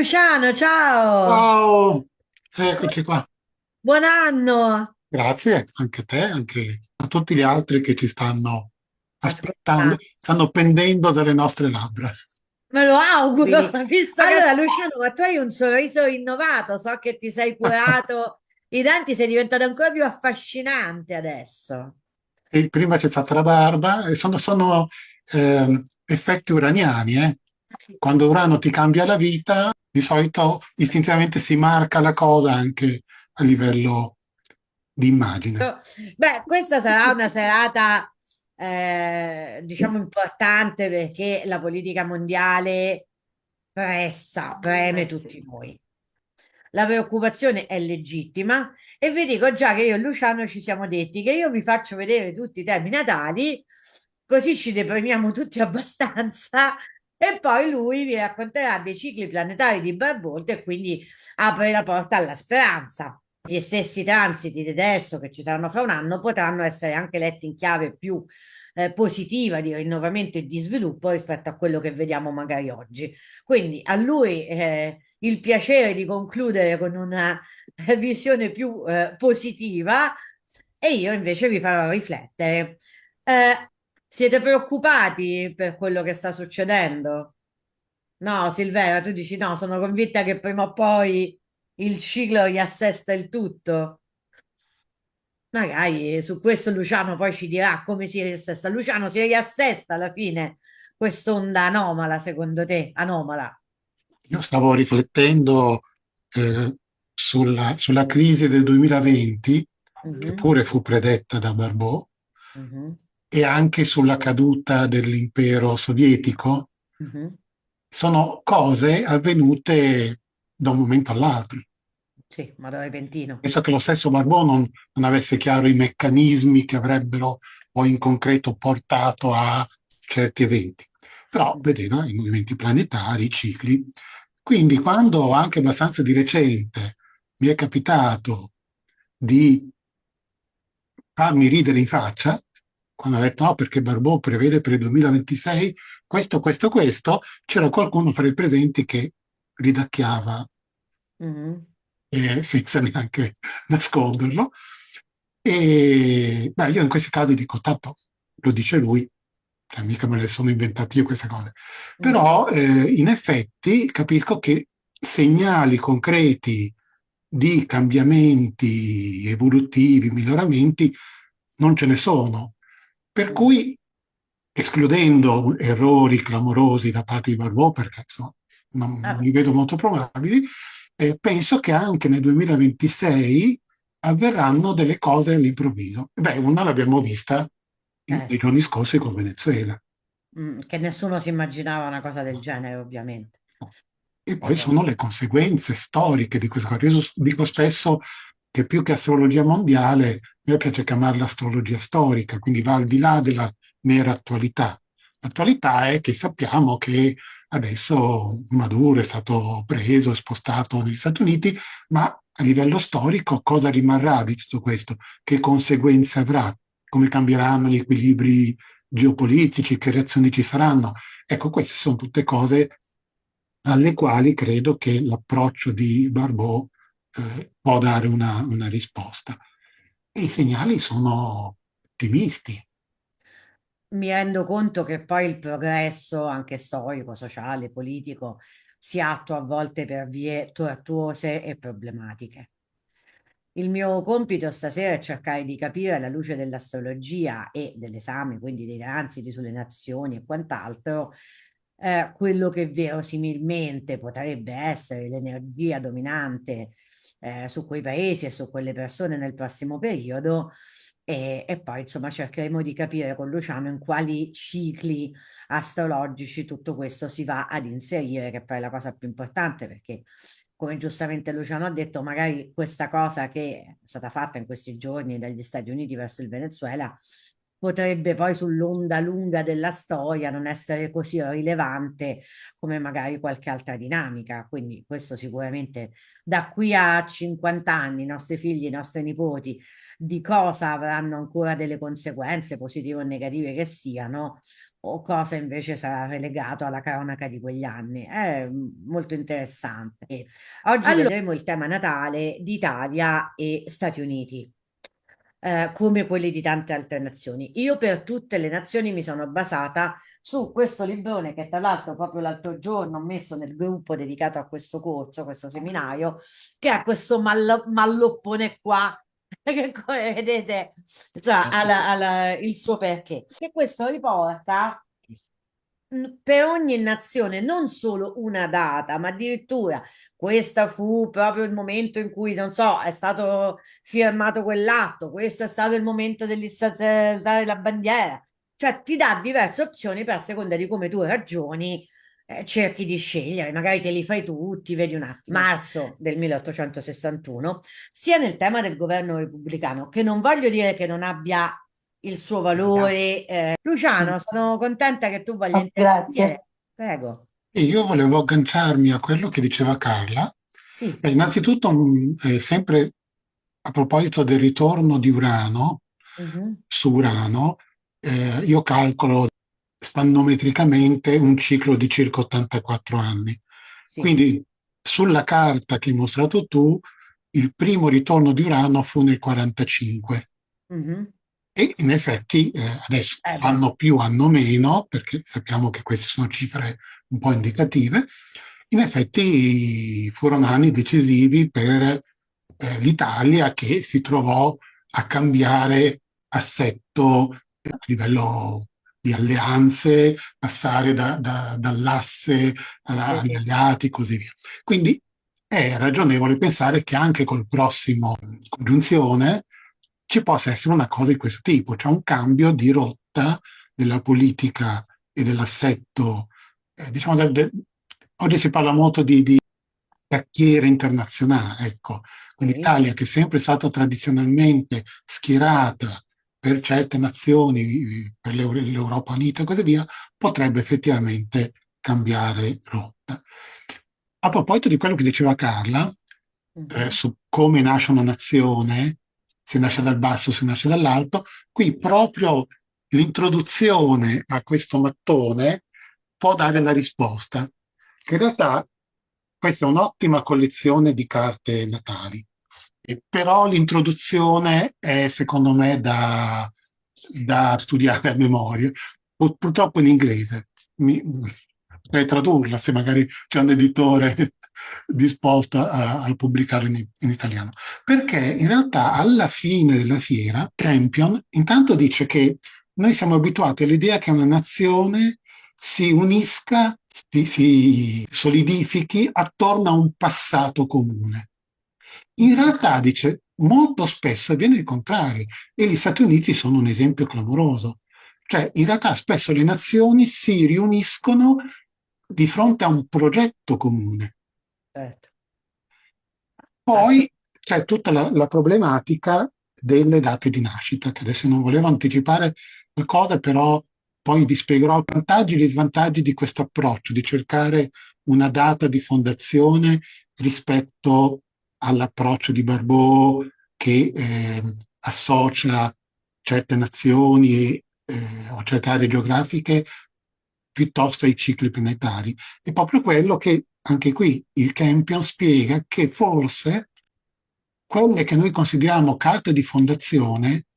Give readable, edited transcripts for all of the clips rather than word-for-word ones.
Luciano, ciao! Ciao, eccoci qua. Buon anno! Grazie anche a te, anche a tutti gli altri che ci stanno aspettando, Ascolta, stanno pendendo dalle nostre labbra. me lo auguro, visto che... Allora, Luciano, ma tu hai un sorriso innovato, so che ti sei curato i denti, sei diventato ancora più affascinante adesso. E prima c'è stata la barba, e sono effetti uraniani, eh. Quando Urano ti cambia la vita, di solito istintivamente si marca la cosa anche a livello di immagine. Beh, questa sarà una serata, diciamo, importante perché la politica mondiale preme tutti noi. La preoccupazione è legittima e vi dico già che io e Luciano ci siamo detti che io vi faccio vedere tutti i temi natali, così ci deprimiamo tutti abbastanza e poi lui vi racconterà dei cicli planetari di Barbolta e quindi apre la porta alla speranza. Gli stessi transiti di adesso che ci saranno fra un anno potranno essere anche letti in chiave più positiva di rinnovamento e di sviluppo rispetto a quello che vediamo magari oggi. Quindi a lui il piacere di concludere con una visione più positiva e io invece vi farò riflettere. Siete preoccupati per quello che sta succedendo? No, Silvera, tu dici no, sono convinta che prima o poi il ciclo riassesta il tutto. Magari su questo Luciano poi ci dirà come si riassesta. Luciano, si riassesta alla fine quest'onda anomala, secondo te? Anomala. Io stavo riflettendo sulla crisi del 2020, che Mhm, pure fu predetta da Barbot, mhm, e anche sulla caduta dell'impero sovietico. mhm. Sono cose avvenute da un momento all'altro. Sì, ma da repentino. Penso che lo stesso Barbot non avesse chiaro i meccanismi che avrebbero poi in concreto portato a certi eventi. Però vedeva i movimenti planetari, i cicli. Quindi quando anche abbastanza di recente mi è capitato di farmi ridere in faccia, quando ha detto no, perché Barbot prevede per il 2026 questo, questo, questo, c'era qualcuno fra i presenti che ridacchiava Mhm. senza neanche nasconderlo. E beh, io in questi casi dico, tanto lo dice lui, cioè, mica me le sono inventate io queste cose. Mhm. Però in effetti capisco che segnali concreti di cambiamenti evolutivi, miglioramenti, non ce ne sono. Per Mhm. cui, escludendo errori clamorosi da parte di Barbot, perché insomma, non Ah, li vedo molto probabili, penso che anche nel 2026 avverranno delle cose all'improvviso. Beh, una l'abbiamo vista nei sì. giorni scorsi col Venezuela. Che nessuno si immaginava una cosa del genere, ovviamente. E poi Eh, sono le conseguenze storiche di questo. Io dico spesso che più che astrologia mondiale, a me piace chiamarla astrologia storica, quindi va al di là della mera attualità. L'attualità è che sappiamo che adesso Maduro è stato preso, spostato negli Stati Uniti, ma a livello storico cosa rimarrà di tutto questo? Che conseguenze avrà? Come cambieranno gli equilibri geopolitici? Che reazioni ci saranno? Ecco, queste sono tutte cose alle quali credo che l'approccio di Barbot può dare una risposta. E i segnali sono ottimisti. Mi rendo conto che poi il progresso, anche storico, sociale, politico, si attua a volte per vie tortuose e problematiche. Il mio compito stasera è cercare di capire alla luce dell'astrologia e dell'esame, quindi dei transiti sulle nazioni e quant'altro, quello che verosimilmente potrebbe essere l'energia dominante su quei paesi e su quelle persone nel prossimo periodo. E poi insomma cercheremo di capire con Luciano in quali cicli astrologici tutto questo si va ad inserire, che poi è la cosa più importante perché come giustamente Luciano ha detto, magari questa cosa che è stata fatta in questi giorni dagli Stati Uniti verso il Venezuela potrebbe poi sull'onda lunga della storia non essere così rilevante come magari qualche altra dinamica. Quindi questo sicuramente da qui a 50 anni, i nostri figli, i nostri nipoti, di cosa avranno ancora delle conseguenze, positive o negative che siano, o cosa invece sarà relegato alla cronaca di quegli anni. È molto interessante. Oggi vedremo il tema natale di Italia e Stati Uniti, come quelli di tante altre nazioni. Io per tutte le nazioni mi sono basata su questo librone che tra l'altro proprio l'altro giorno ho messo nel gruppo dedicato a questo corso, questo seminario, che ha questo malloppone qua, che come vedete insomma, il suo perché. Che questo riporta per ogni nazione non solo una data, ma addirittura questo fu proprio il momento in cui, non so, è stato firmato quell'atto, questo è stato il momento dell'installazione la bandiera, cioè ti dà diverse opzioni per a seconda di come tu ragioni, cerchi di scegliere, magari te li fai tutti, vedi un attimo. Marzo del 1861, sia nel tema del governo repubblicano, che non voglio dire che non abbia il suo valore. Luciano, sono contenta che tu voglia Oh, grazie. intervenire. Prego. E io volevo agganciarmi a quello che diceva Carla. Sì. Innanzitutto, sempre a proposito del ritorno di Urano, Mhm. su Urano, io calcolo spannometricamente un ciclo di circa 84 anni. Sì. Quindi sulla carta che hai mostrato tu, il primo ritorno di Urano fu nel 45. Mhm. E in effetti adesso Beh, hanno più, hanno meno, perché sappiamo che queste sono cifre un po' indicative. In effetti furono anni decisivi per l'Italia, che si trovò a cambiare assetto a livello di alleanze, passare dall'asse sì, agli sì. alleati e così via. Quindi è ragionevole pensare che anche col prossimo congiunzione ci possa essere una cosa di questo tipo, cioè un cambio di rotta della politica e dell'assetto. Diciamo, oggi si parla molto di cacchiere internazionale, ecco. Quindi Sì. l'Italia, che è sempre stata tradizionalmente schierata per certe nazioni, per l'Europa Unita e così via, potrebbe effettivamente cambiare rotta. A proposito di quello che diceva Carla, Mhm. su come nasce una nazione, se nasce dal basso, se nasce dall'alto, qui proprio l'introduzione a questo mattone può dare la risposta, che in realtà questa è un'ottima collezione di carte natali, però l'introduzione è secondo me da studiare a memoria, purtroppo in inglese. Potrei tradurla se magari c'è un editore disposto a pubblicarla in italiano. Perché in realtà alla fine della fiera, Campion intanto dice che noi siamo abituati all'idea che una nazione si unisca, si solidifichi attorno a un passato comune. In realtà, dice, molto spesso avviene il contrario e gli Stati Uniti sono un esempio clamoroso. Cioè, in realtà spesso le nazioni si riuniscono di fronte a un progetto comune. Certo. Poi c'è tutta la problematica delle date di nascita, che adesso non volevo anticipare le cose, però poi vi spiegherò i vantaggi e gli svantaggi di questo approccio, di cercare una data di fondazione rispetto all'approccio di Barbeau che associa certe nazioni o certe aree geografiche piuttosto ai cicli planetari. È proprio quello che anche qui il Campion spiega, che forse quelle che noi consideriamo carte di fondazione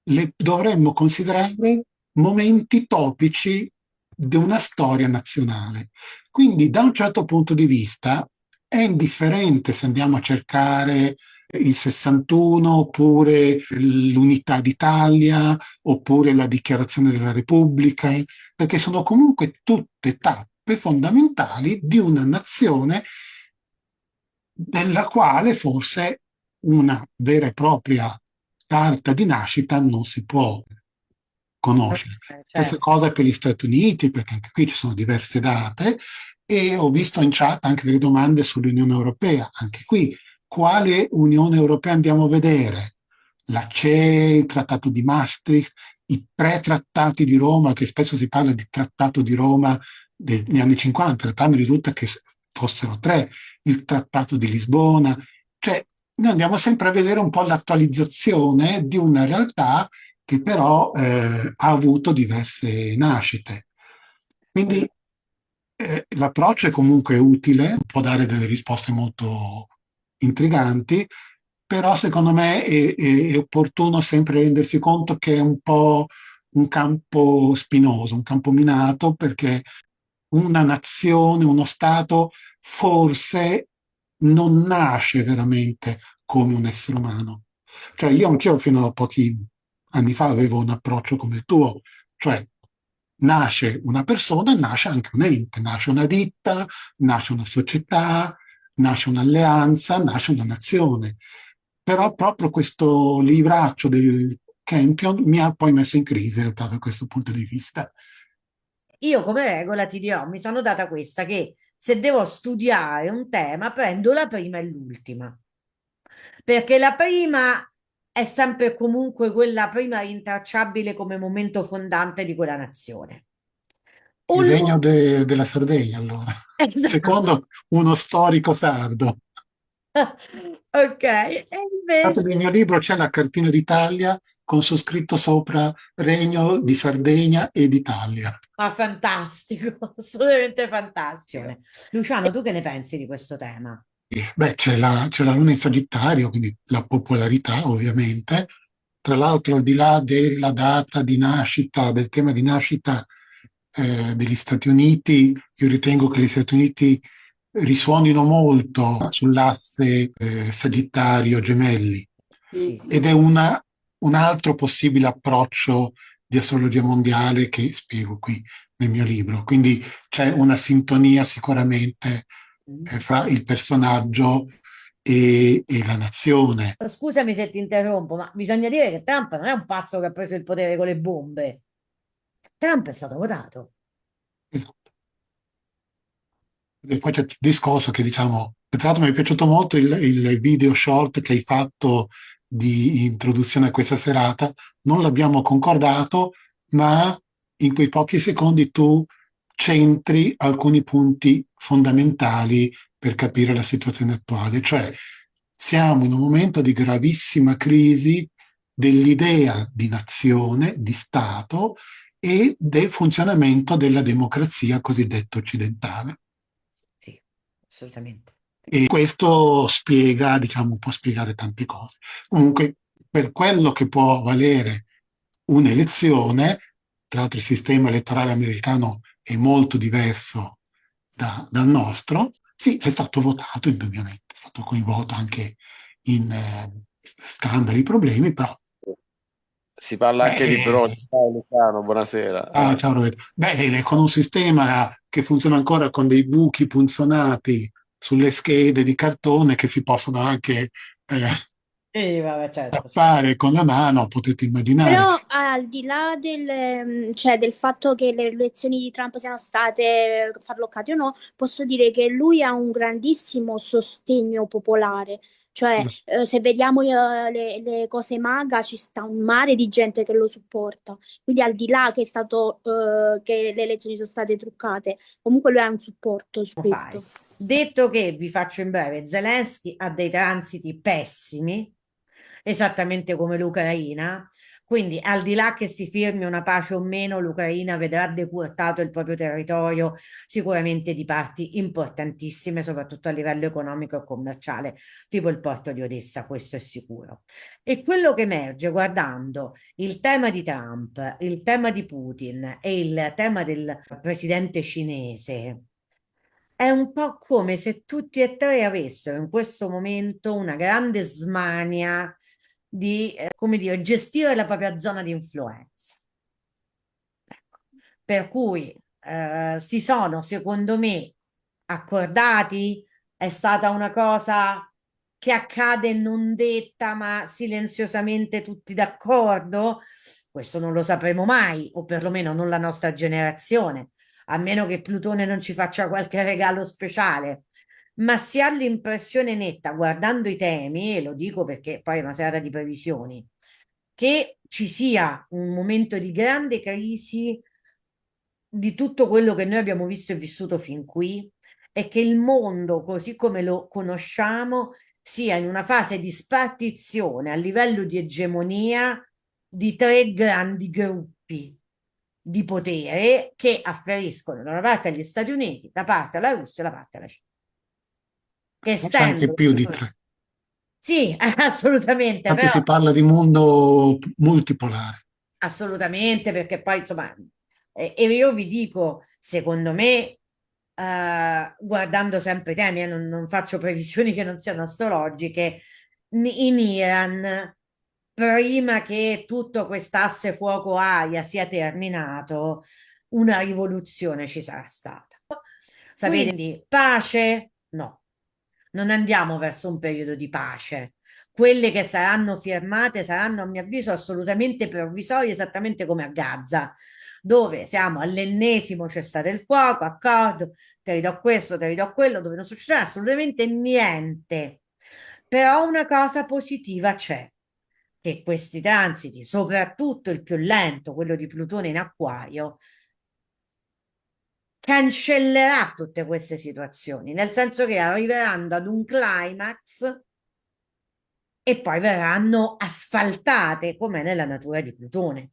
le dovremmo considerare momenti topici di una storia nazionale. Quindi da un certo punto di vista è indifferente se andiamo a cercare il 61 oppure l'unità d'Italia oppure la dichiarazione della Repubblica, perché sono comunque tutte tappe fondamentali di una nazione della quale forse una vera e propria carta di nascita non si può conoscere. Stessa Certo. cosa per gli Stati Uniti, perché anche qui ci sono diverse date, e ho visto in chat anche delle domande sull'Unione Europea. Anche qui, quale Unione Europea andiamo a vedere? La CE, il Trattato di Maastricht, i tre trattati di Roma, che spesso si parla di trattato di Roma degli anni 50, in realtà mi risulta che fossero tre, il trattato di Lisbona, cioè noi andiamo sempre a vedere un po' l'attualizzazione di una realtà che però ha avuto diverse nascite. Quindi l'approccio è comunque utile, può dare delle risposte molto intriganti, però secondo me è opportuno sempre rendersi conto che è un po' un campo spinoso, un campo minato, perché una nazione, uno Stato, forse non nasce veramente come un essere umano. Cioè io anch'io fino a pochi anni fa avevo un approccio come il tuo, cioè nasce una persona, nasce anche un ente, nasce una ditta, nasce una società, nasce un'alleanza, nasce una nazione. Però proprio questo libraccio del Campion mi ha poi messo in crisi in realtà da questo punto di vista. Io come regola ti dirò, mi sono data questa, che se devo studiare un tema, prendo la prima e l'ultima, perché la prima è sempre e comunque quella prima rintracciabile come momento fondante di quella nazione. Il Un regno della Sardegna, allora, esatto. secondo uno storico sardo. Ok, e Dato invece, nel mio libro c'è la cartina d'Italia con su scritto sopra Regno di Sardegna e d'Italia. ma fantastico, assolutamente fantastico. Luciano, tu che ne pensi di questo tema? Beh, c'è la Luna in Sagittario, quindi la popolarità ovviamente. Tra l'altro, al di là della data di nascita, del tema di nascita degli Stati Uniti, io ritengo che gli Stati Uniti risuonino molto sull'asse Sagittario-Gemelli Sì, sì. ed è un altro possibile approccio di astrologia mondiale che spiego qui nel mio libro. Quindi c'è una sintonia sicuramente Mm. fra il personaggio e la nazione. Scusami se ti interrompo, ma bisogna dire che Trump non è un pazzo che ha preso il potere con le bombe. Trump è stato votato. Esatto. E poi c'è il discorso che diciamo, tra l'altro mi è piaciuto molto il video short che hai fatto di introduzione a questa serata, non l'abbiamo concordato, ma in quei pochi secondi tu centri alcuni punti fondamentali per capire la situazione attuale, cioè siamo in un momento di gravissima crisi dell'idea di nazione, di Stato e del funzionamento della democrazia cosiddetta occidentale. Sì, assolutamente. E questo spiega, diciamo, può spiegare tante cose. Comunque, per quello che può valere un'elezione, tra l'altro il sistema elettorale americano è molto diverso dal nostro, sì, è stato votato indubbiamente, è stato coinvolto anche in scandali, problemi, però Si parla anche di beh, Broni. Ciao Luciano, buonasera. ciao Roberto. Beh, con un sistema che funziona ancora con dei buchi punzonati sulle schede di cartone che si possono anche Sì, vabbè, certo, certo. tappare con la mano, potete immaginare. Però al di là cioè, del fatto che le elezioni di Trump siano state farloccate o no, posso dire che lui ha un grandissimo sostegno popolare. Cioè, Esatto. se vediamo le cose MAGA, ci sta un mare di gente che lo supporta. Quindi al di là che è stato, che le elezioni sono state truccate, comunque lui ha un supporto su Fai. questo. Detto che, vi faccio in breve, Zelensky ha dei transiti pessimi, esattamente come l'Ucraina, quindi al di là che si firmi una pace o meno, l'Ucraina vedrà decurtato il proprio territorio sicuramente di parti importantissime, soprattutto a livello economico e commerciale, tipo il porto di Odessa, questo è sicuro. E quello che emerge guardando il tema di Trump, il tema di Putin e il tema del presidente cinese, è un po' come se tutti e tre avessero in questo momento una grande smania di, come dire, gestire la propria zona di influenza. Ecco. Per cui si sono, secondo me, accordati, è stata una cosa che accade non detta, ma silenziosamente tutti d'accordo. Questo non lo sapremo mai, o perlomeno non la nostra generazione, a meno che Plutone non ci faccia qualche regalo speciale. Ma si ha l'impressione netta, guardando i temi, e lo dico perché poi è una serata di previsioni, che ci sia un momento di grande crisi di tutto quello che noi abbiamo visto e vissuto fin qui e che il mondo, così come lo conosciamo, sia in una fase di spartizione a livello di egemonia di tre grandi gruppi di potere che afferiscono da una parte agli Stati Uniti, da parte alla Russia e da parte alla Cina. Che Forse anche più di tre. Sì, assolutamente, Infatti però si parla di mondo multipolare. assolutamente, perché poi insomma, e io vi dico, secondo me, guardando sempre i temi, non faccio previsioni che non siano astrologiche, in Iran, prima che tutto quest'asse fuoco-aria sia terminato, una rivoluzione ci sarà stata. Sapete, quindi pace? No, non andiamo verso un periodo di pace. Quelle che saranno firmate saranno, a mio avviso, assolutamente provvisorie, esattamente come a Gaza, dove siamo all'ennesimo cessate il fuoco, accordo, te ridò questo, te ridò quello, dove non succederà assolutamente niente. Però una cosa positiva c'è, che questi transiti, soprattutto il più lento, quello di Plutone in Acquario, cancellerà tutte queste situazioni, nel senso che arriveranno ad un climax e poi verranno asfaltate, come nella natura di Plutone.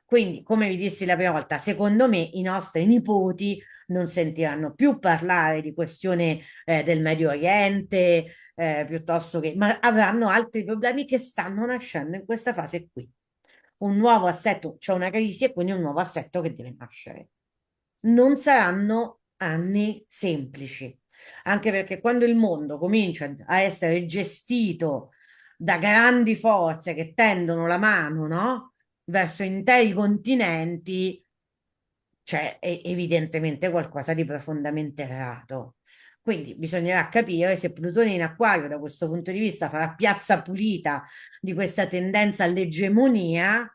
Quindi, come vi dissi la prima volta, secondo me i nostri nipoti non sentiranno più parlare di questione del Medio Oriente, piuttosto che, ma avranno altri problemi che stanno nascendo in questa fase qui. Un nuovo assetto, c'è una crisi e quindi un nuovo assetto che deve nascere. Non saranno anni semplici, anche perché quando il mondo comincia a essere gestito da grandi forze che tendono la mano, no? Verso interi continenti, c'è evidentemente qualcosa di profondamente errato. Quindi bisognerà capire se Plutone in Acquario da questo punto di vista farà piazza pulita di questa tendenza all'egemonia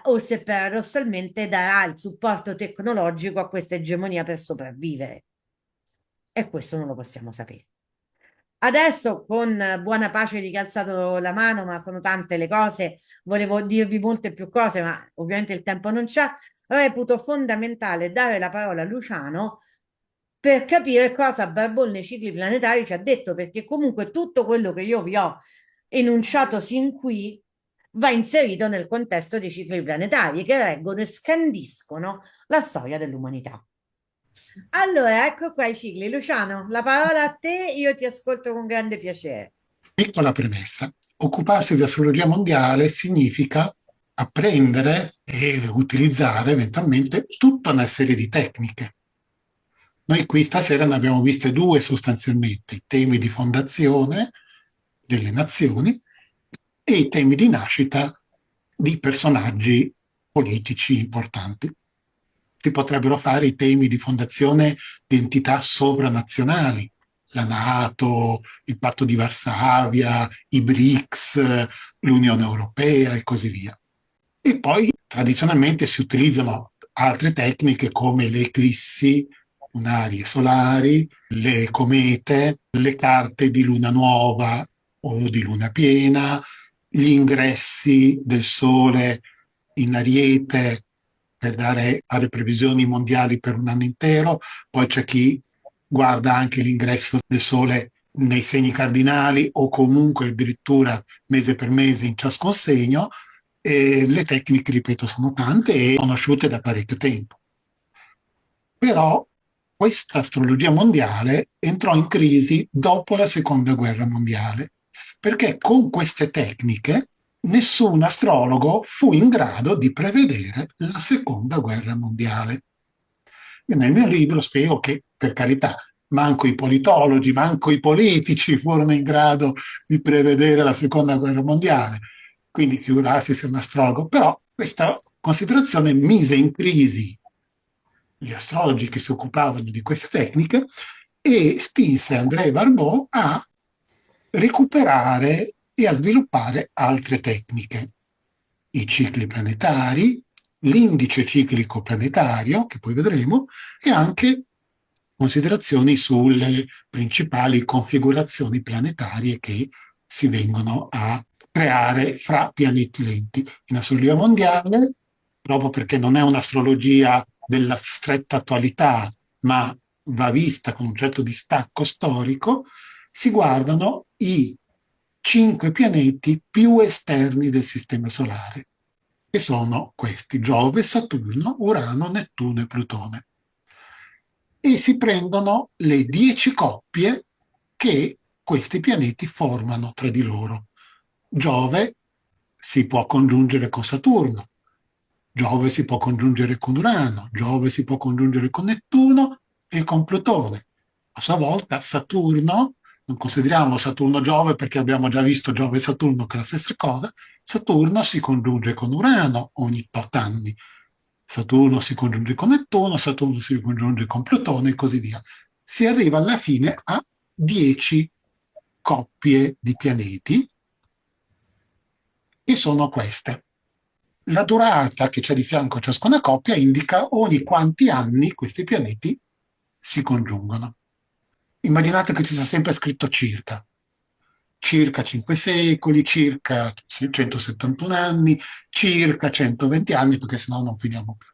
o se paradossalmente darà il supporto tecnologico a questa egemonia per sopravvivere. E questo non lo possiamo sapere. Adesso, con buona pace di chi ha alzato la mano, ma sono tante le cose, volevo dirvi molte più cose, ma ovviamente il tempo non c'è. Reputo fondamentale dare la parola a Luciano per capire cosa Barbon nei cicli planetari ci ha detto, perché comunque tutto quello che io vi ho enunciato sin qui va inserito nel contesto dei cicli planetari che reggono e scandiscono la storia dell'umanità. Allora, ecco qua i cicli. Luciano, la parola a te, io ti ascolto con grande piacere. Piccola premessa. Occuparsi di astrologia mondiale significa apprendere e utilizzare eventualmente tutta una serie di tecniche. Noi qui stasera ne abbiamo viste due sostanzialmente, i temi di fondazione delle nazioni e i temi di nascita di personaggi politici importanti. Si potrebbero fare i temi di fondazione di entità sovranazionali, la NATO, il Patto di Varsavia, i BRICS, l'Unione Europea e così via. E poi tradizionalmente si utilizzano altre tecniche come le eclissi lunari e solari, le comete, le carte di luna nuova o di luna piena, gli ingressi del Sole in Ariete per fare previsioni mondiali per un anno intero. Poi c'è chi guarda anche l'ingresso del Sole nei segni cardinali o comunque addirittura mese per mese in ciascun segno. E le tecniche, ripeto, sono tante e conosciute da parecchio tempo. Però questa astrologia mondiale entrò in crisi dopo la seconda guerra mondiale, perché con queste tecniche nessun astrologo fu in grado di prevedere la seconda guerra mondiale. E nel mio libro spiego che, per carità, manco i politologi, manco i politici furono in grado di prevedere la seconda guerra mondiale, quindi figurarsi se un astrologo, però questa considerazione mise in crisi gli astrologi che si occupavano di queste tecniche e spinse André Barbeau a recuperare e a sviluppare altre tecniche, i cicli planetari, l'indice ciclico planetario, che poi vedremo, e anche considerazioni sulle principali configurazioni planetarie che si vengono a creare fra pianeti lenti. In astrologia mondiale, proprio perché non è un'astrologia della stretta attualità, ma va vista con un certo distacco storico, si guardano i 5 pianeti più esterni del Sistema Solare, che sono questi: Giove, Saturno, Urano, Nettuno e Plutone. E si prendono le 10 coppie che questi pianeti formano tra di loro. Giove si può congiungere con Saturno, Giove si può congiungere con Urano, Giove si può congiungere con Nettuno e con Plutone. A sua volta Saturno, non consideriamo Saturno-Giove perché abbiamo già visto Giove e Saturno che è la stessa cosa, Saturno si congiunge con Urano ogni 8 anni, Saturno si congiunge con Nettuno, Saturno si congiunge con Plutone e così via. Si arriva alla fine a 10 coppie di pianeti, che sono queste. La durata che c'è di fianco a ciascuna coppia indica ogni quanti anni questi pianeti si congiungono. Immaginate che ci sia sempre scritto circa 5 secoli, circa 171 anni, circa 120 anni, perché sennò non finiamo più.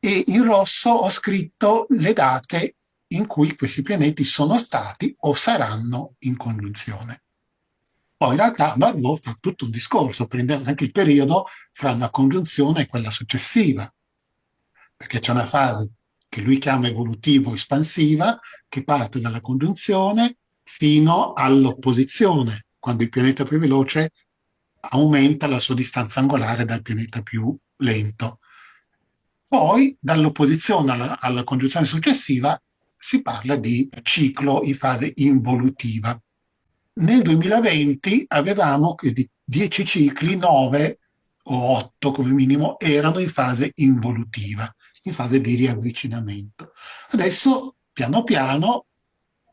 E in rosso ho scritto le date in cui questi pianeti sono stati o saranno in congiunzione. Poi in realtà Barlow fa tutto un discorso, prende anche il periodo fra una congiunzione e quella successiva, perché c'è una fase che lui chiama evolutivo-espansiva, che parte dalla congiunzione fino all'opposizione, quando il pianeta più veloce aumenta la sua distanza angolare dal pianeta più lento. Poi, dall'opposizione alla congiunzione successiva, si parla di ciclo in fase involutiva. Nel 2020 avevamo che di 10 cicli, 9 o 8 come minimo erano in fase involutiva, in fase di riavvicinamento. Adesso, piano piano,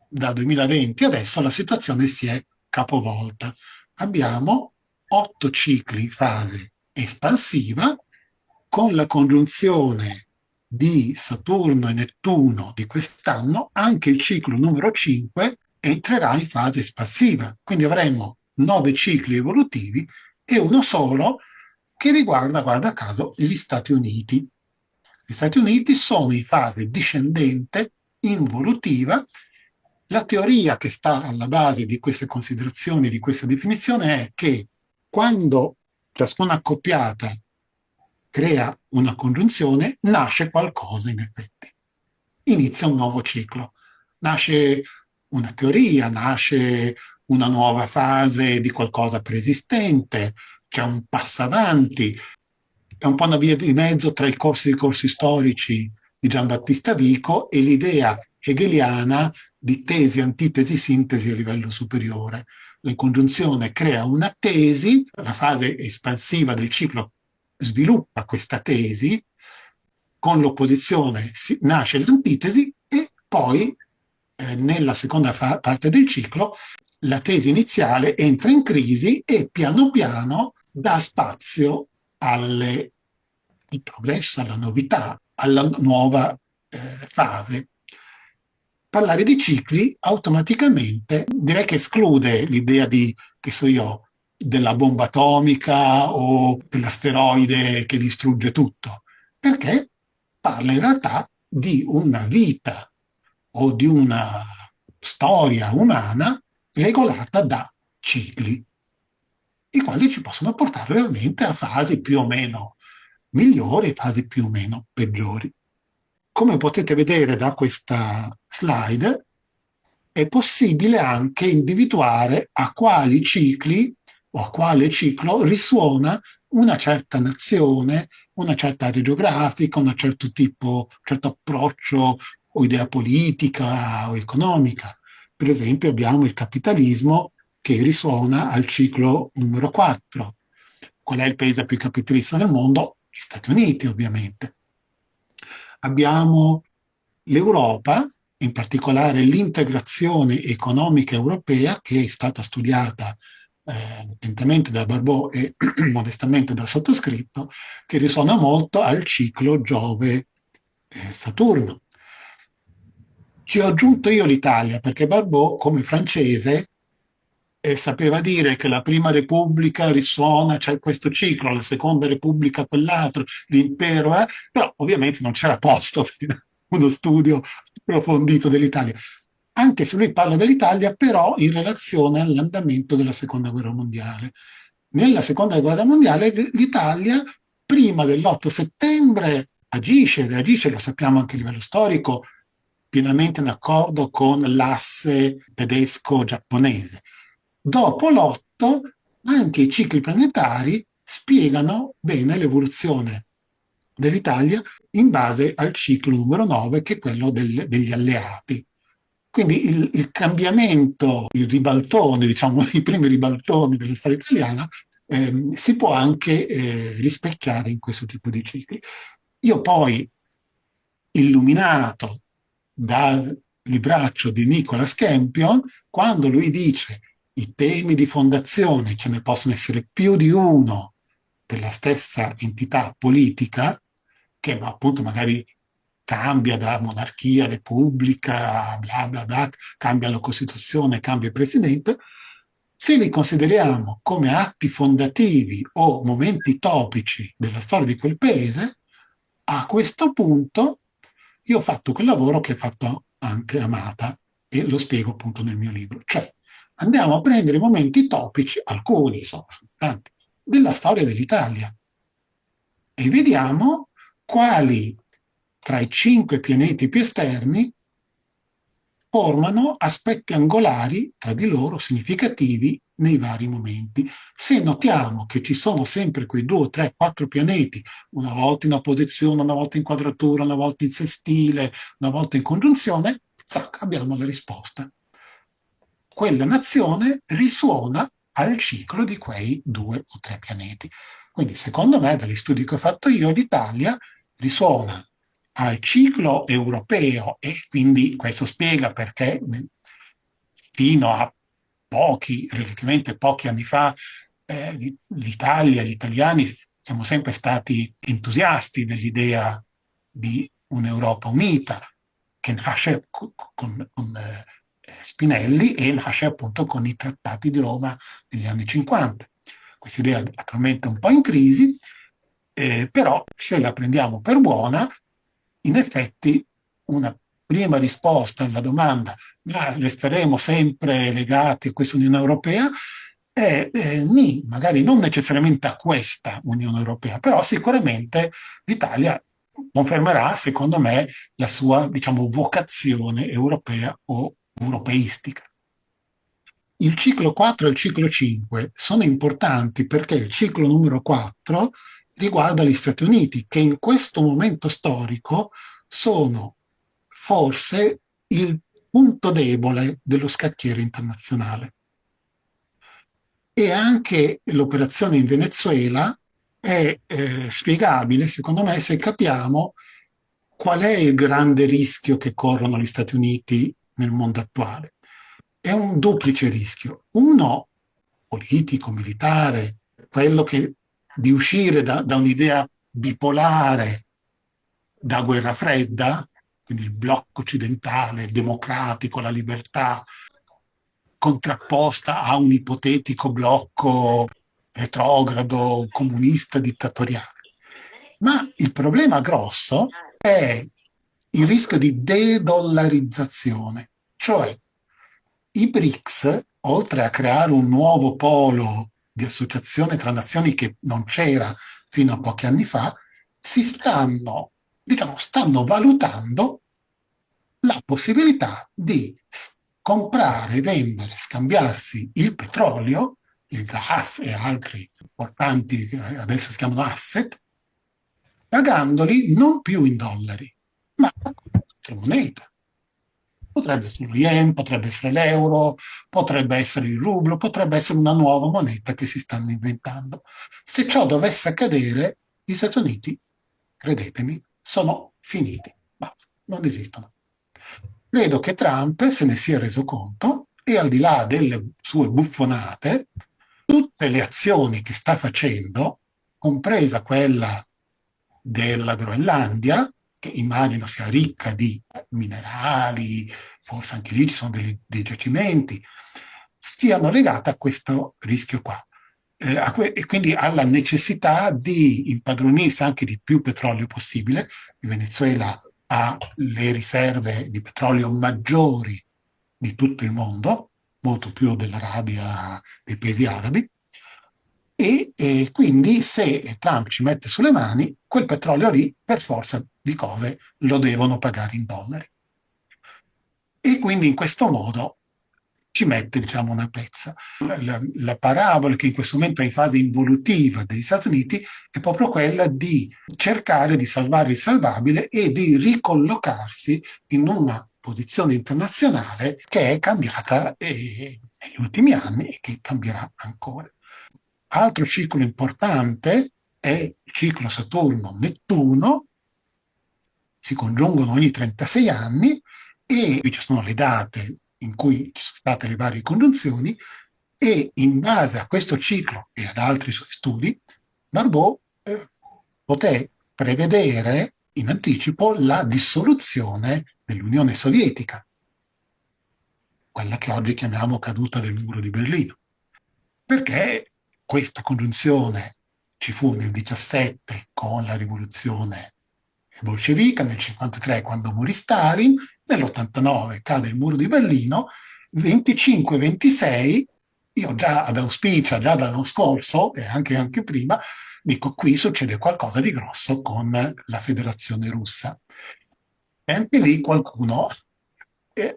da 2020 adesso la situazione si è capovolta. Abbiamo 8 cicli in fase espansiva, con la congiunzione di Saturno e Nettuno di quest'anno, anche il ciclo numero 5 entrerà in fase espansiva. Quindi avremo 9 cicli evolutivi e uno solo che riguarda, guarda caso, gli Stati Uniti. Gli Stati Uniti sono in fase discendente, involutiva. La teoria che sta alla base di queste considerazioni, di questa definizione, è che quando ciascuna accoppiata crea una congiunzione, nasce qualcosa in effetti. Inizia un nuovo ciclo. Nasce una teoria, nasce una nuova fase di qualcosa preesistente, c'è un passo avanti, è un po' una via di mezzo tra i corsi storici di Giambattista Vico e l'idea hegeliana di tesi, antitesi, sintesi a livello superiore. La congiunzione crea una tesi, la fase espansiva del ciclo sviluppa questa tesi, con l'opposizione nasce l'antitesi e poi nella seconda parte del ciclo la tesi iniziale entra in crisi e piano piano dà spazio al progresso, alla novità, alla nuova fase. Parlare di cicli automaticamente direi che esclude l'idea di, che so io, della bomba atomica o dell'asteroide che distrugge tutto, perché parla in realtà di una vita o di una storia umana regolata da cicli, i quali ci possono portare ovviamente a fasi più o meno migliori, fasi più o meno peggiori. Come potete vedere da questa slide, è possibile anche individuare a quali cicli o a quale ciclo risuona una certa nazione, una certa area geografica, un certo tipo, un certo approccio o idea politica o economica. Per esempio abbiamo il capitalismo che risuona al ciclo numero 4. Qual è il paese più capitalista del mondo? Gli Stati Uniti, ovviamente. Abbiamo l'Europa, in particolare l'integrazione economica europea, che è stata studiata attentamente da Barbault e modestamente dal sottoscritto, che risuona molto al ciclo Giove-Saturno. Ci ho aggiunto io l'Italia, perché Barbault, come francese, e sapeva dire che la prima repubblica risuona, c'è questo ciclo, la seconda repubblica quell'altro, l'impero, però ovviamente non c'era posto per uno studio approfondito dell'Italia. Anche se lui parla dell'Italia, però in relazione all'andamento della seconda guerra mondiale. Nella seconda guerra mondiale l'Italia, prima dell'8 settembre, reagisce, lo sappiamo anche a livello storico, pienamente in accordo con l'asse tedesco-giapponese. Dopo l'8 anche i cicli planetari spiegano bene l'evoluzione dell'Italia in base al ciclo numero 9, che è quello degli alleati. Quindi il cambiamento, il ribaltone, diciamo, i primi ribaltoni della storia italiana si può anche rispecchiare in questo tipo di cicli. Io poi, illuminato dal libraccio di Nicolas Campion, quando lui dice i temi di fondazione, ce ne possono essere più di uno della stessa entità politica, che appunto magari cambia da monarchia a repubblica, bla bla bla, cambia la Costituzione, cambia il presidente, se li consideriamo come atti fondativi o momenti topici della storia di quel paese, a questo punto io ho fatto quel lavoro che ha fatto anche Amata e lo spiego appunto nel mio libro. Cioè, andiamo a prendere i momenti topici, alcuni sono tanti, della storia dell'Italia e vediamo quali tra i 5 pianeti più esterni formano aspetti angolari tra di loro significativi nei vari momenti. Se notiamo che ci sono sempre quei 2, 3, 4 pianeti, una volta in opposizione, una volta in quadratura, una volta in sestile, una volta in congiunzione, abbiamo la risposta. Quella nazione risuona al ciclo di quei 2 o 3 pianeti. Quindi, secondo me, dagli studi che ho fatto io, l'Italia risuona al ciclo europeo e quindi questo spiega perché fino a relativamente pochi anni fa, l'Italia, gli italiani siamo sempre stati entusiasti dell'idea di un'Europa unita, che nasce con Spinelli e nasce appunto con i trattati di Roma negli anni 50. Questa idea è attualmente un po' in crisi, però se la prendiamo per buona, in effetti una prima risposta alla domanda ma resteremo sempre legati a questa Unione Europea è magari non necessariamente a questa Unione Europea, però sicuramente l'Italia confermerà, secondo me, la sua, diciamo, vocazione europea o europeistica. Il ciclo 4 e il ciclo 5 sono importanti perché il ciclo numero 4 riguarda gli Stati Uniti, che in questo momento storico sono forse il punto debole dello scacchiere internazionale. E anche l'operazione in Venezuela è spiegabile, secondo me, se capiamo qual è il grande rischio che corrono gli Stati Uniti nel mondo attuale. È un duplice rischio. Uno, politico, militare, quello che di uscire da un'idea bipolare da guerra fredda, quindi il blocco occidentale, democratico, la libertà, contrapposta a un ipotetico blocco retrogrado, comunista, dittatoriale. Ma il problema grosso è il rischio di de-dollarizzazione, cioè i BRICS, oltre a creare un nuovo polo di associazione tra nazioni che non c'era fino a pochi anni fa, stanno valutando la possibilità di comprare, vendere, scambiarsi il petrolio, il gas e altri importanti, adesso si chiamano asset, pagandoli non più in dollari, ma con altre monete. Potrebbe essere lo yen, potrebbe essere l'euro, potrebbe essere il rublo, potrebbe essere una nuova moneta che si stanno inventando. Se ciò dovesse accadere, gli Stati Uniti, credetemi, sono finiti. Basta, non esistono. Credo che Trump se ne sia reso conto e al di là delle sue buffonate, tutte le azioni che sta facendo, compresa quella della Groenlandia, che immagino sia ricca di minerali, forse anche lì ci sono dei giacimenti, siano legate a questo rischio qua. E quindi alla necessità di impadronirsi anche di più petrolio possibile. Il Venezuela ha le riserve di petrolio maggiori di tutto il mondo, molto più dell'Arabia, dei paesi arabi, e quindi se Trump ci mette sulle mani, quel petrolio lì, per forza di cose, lo devono pagare in dollari. E quindi in questo modo ci mette, diciamo, una pezza. La parabola che in questo momento è in fase involutiva degli Stati Uniti è proprio quella di cercare di salvare il salvabile e di ricollocarsi in una posizione internazionale che è cambiata negli ultimi anni e che cambierà ancora. Altro ciclo importante è il ciclo Saturno-Nettuno, si congiungono ogni 36 anni e ci sono le date in cui ci sono state le varie congiunzioni, e in base a questo ciclo e ad altri suoi studi, Barbault poté prevedere in anticipo la dissoluzione dell'Unione Sovietica, quella che oggi chiamiamo caduta del muro di Berlino, perché questa congiunzione ci fu nel 17 con la rivoluzione bolscevica, nel 53 quando morì Stalin, nell'89 cade il muro di Berlino, 25-26, io già ad auspicia, già dall'anno scorso e anche prima, dico qui succede qualcosa di grosso con la Federazione Russa. E anche lì qualcuno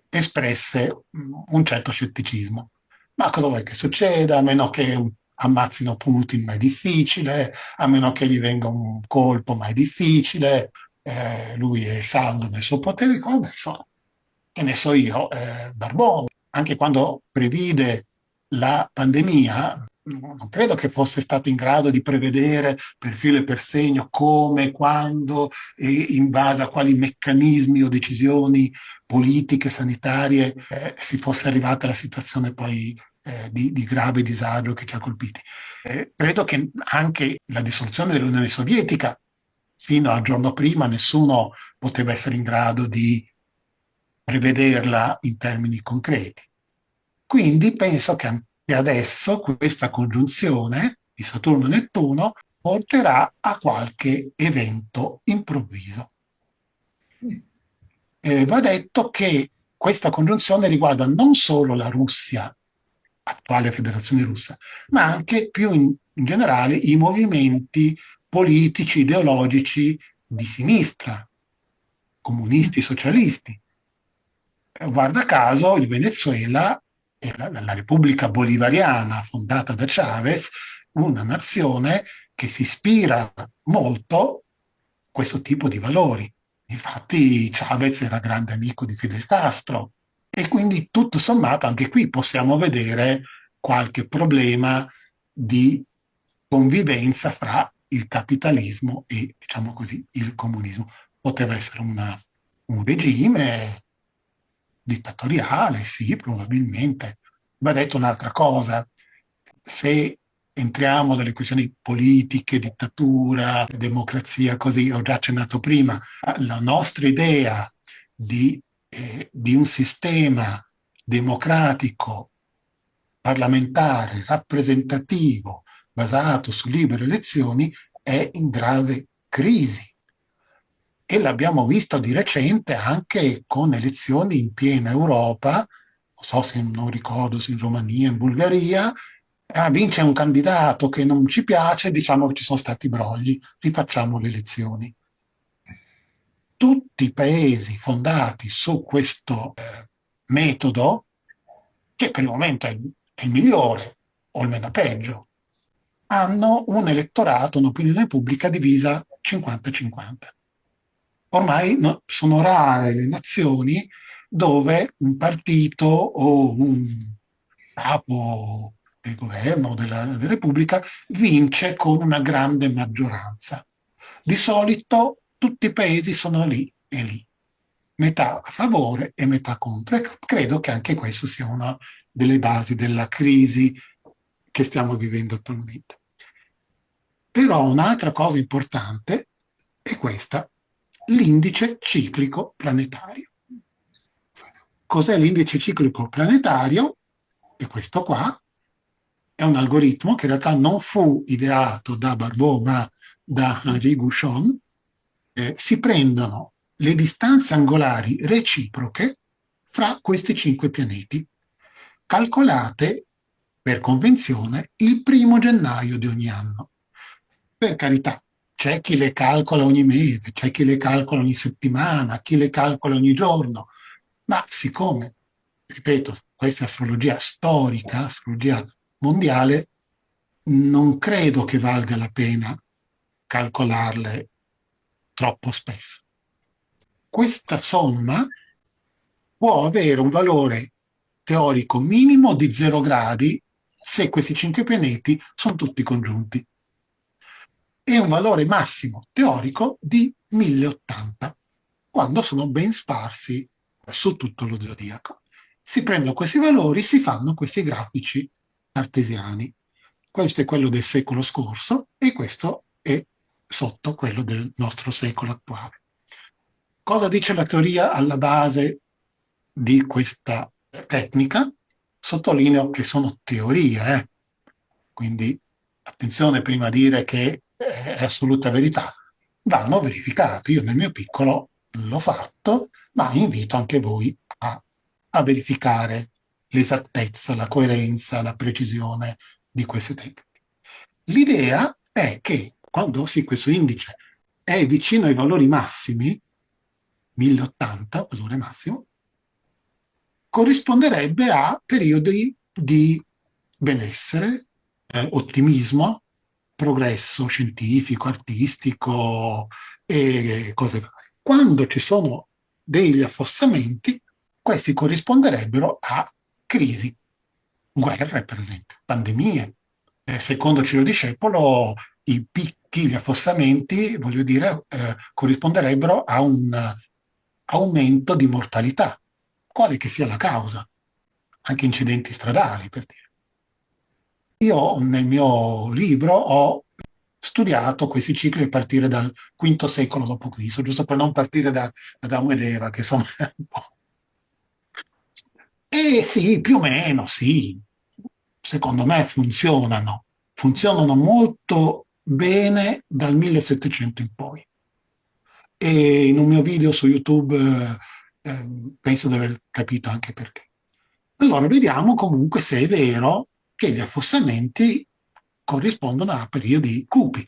espresse un certo scetticismo. Ma cosa vuoi che succeda? A meno che ammazzino Putin, ma è difficile, a meno che gli venga un colpo, ma è difficile, lui è saldo nel suo potere, vabbè, insomma, che ne so io, Barbault, anche quando previde la pandemia, non credo che fosse stato in grado di prevedere per filo e per segno come, quando e in base a quali meccanismi o decisioni politiche, sanitarie, si fosse arrivata alla situazione poi di grave disagio che ci ha colpiti. Credo che anche la dissoluzione dell'Unione Sovietica, fino al giorno prima, nessuno poteva essere in grado di prevederla in termini concreti. Quindi penso che anche adesso questa congiunzione di Saturno e Nettuno porterà a qualche evento improvviso. Va detto che questa congiunzione riguarda non solo la Russia, attuale Federazione Russa, ma anche più in generale i movimenti politici, ideologici di sinistra, comunisti, socialisti. Guarda caso il Venezuela è la Repubblica Bolivariana fondata da Chavez, una nazione che si ispira molto a questo tipo di valori. Infatti Chavez era grande amico di Fidel Castro e quindi tutto sommato anche qui possiamo vedere qualche problema di convivenza fra il capitalismo e, diciamo così, il comunismo. Poteva essere un regime dittatoriale, sì, probabilmente. Va detto un'altra cosa, se entriamo nelle questioni politiche, dittatura, democrazia, così, ho già accennato prima, la nostra idea di un sistema democratico, parlamentare, rappresentativo, basato su libere elezioni, è in grave crisi. E l'abbiamo visto di recente anche con elezioni in piena Europa, non so se non ricordo se in Romania, in Bulgaria, vince un candidato che non ci piace, diciamo che ci sono stati brogli, rifacciamo le elezioni. Tutti i paesi fondati su questo metodo, che per il momento è il migliore o il meno peggio, hanno un elettorato, un'opinione pubblica divisa 50-50. Ormai sono rare le nazioni dove un partito o un capo del governo o della Repubblica vince con una grande maggioranza. Di solito tutti i paesi sono lì e lì, metà a favore e metà contro. E credo che anche questo sia una delle basi della crisi che stiamo vivendo attualmente. Però un'altra cosa importante è questa: l'indice ciclico planetario. Cos'è l'indice ciclico planetario? E questo qua è un algoritmo che in realtà non fu ideato da Barbault, ma da Henri Gouchon. Si prendono le distanze angolari reciproche fra questi 5 pianeti, calcolate per convenzione il 1° gennaio di ogni anno. Per carità, c'è chi le calcola ogni mese, c'è chi le calcola ogni settimana, chi le calcola ogni giorno, ma siccome, ripeto, questa è astrologia storica, astrologia mondiale, non credo che valga la pena calcolarle troppo spesso. Questa somma può avere un valore teorico minimo di 0 gradi se questi 5 pianeti sono tutti congiunti e un valore massimo teorico di 1080 quando sono ben sparsi su tutto lo zodiaco. Si prendono questi valori, si fanno questi grafici cartesiani. Questo è quello del secolo scorso e questo è sotto quello del nostro secolo attuale. Cosa dice la teoria alla base di questa tecnica? Sottolineo che sono teorie, quindi attenzione prima a dire che è assoluta verità. Vanno verificate. Io nel mio piccolo l'ho fatto, ma invito anche voi a verificare l'esattezza, la coerenza, la precisione di queste tecniche. L'idea è che quando questo indice è vicino ai valori massimi, 1080, valore massimo, corrisponderebbe a periodi di benessere, ottimismo, progresso scientifico, artistico e cose varie. Quando ci sono degli affossamenti, questi corrisponderebbero a crisi, guerre per esempio, pandemie. Secondo Ciro Discepolo, i picchi, gli affossamenti, voglio dire, corrisponderebbero a un aumento di mortalità, quale che sia la causa, anche incidenti stradali, per dire. Io nel mio libro ho studiato questi cicli a partire dal V secolo d.C., giusto per non partire da Adamo ed Eva, che insomma è un po'. E sì, più o meno, sì. Secondo me funzionano. Funzionano molto bene dal 1700 in poi. E in un mio video su YouTube penso di aver capito anche perché. Allora vediamo comunque se è vero che gli affossamenti corrispondono a periodi cupi.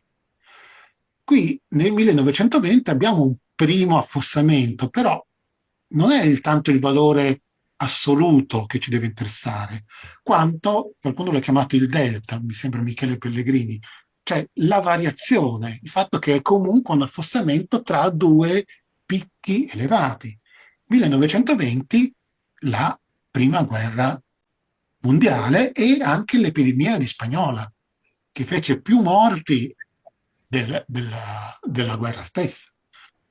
Qui nel 1920 abbiamo un primo affossamento, però non è tanto il valore assoluto che ci deve interessare, quanto qualcuno l'ha chiamato il delta, mi sembra Michele Pellegrini, cioè la variazione, il fatto che è comunque un affossamento tra 2 picchi elevati. 1920, la prima guerra mondiale e anche l'epidemia di spagnola, che fece più morti della guerra stessa.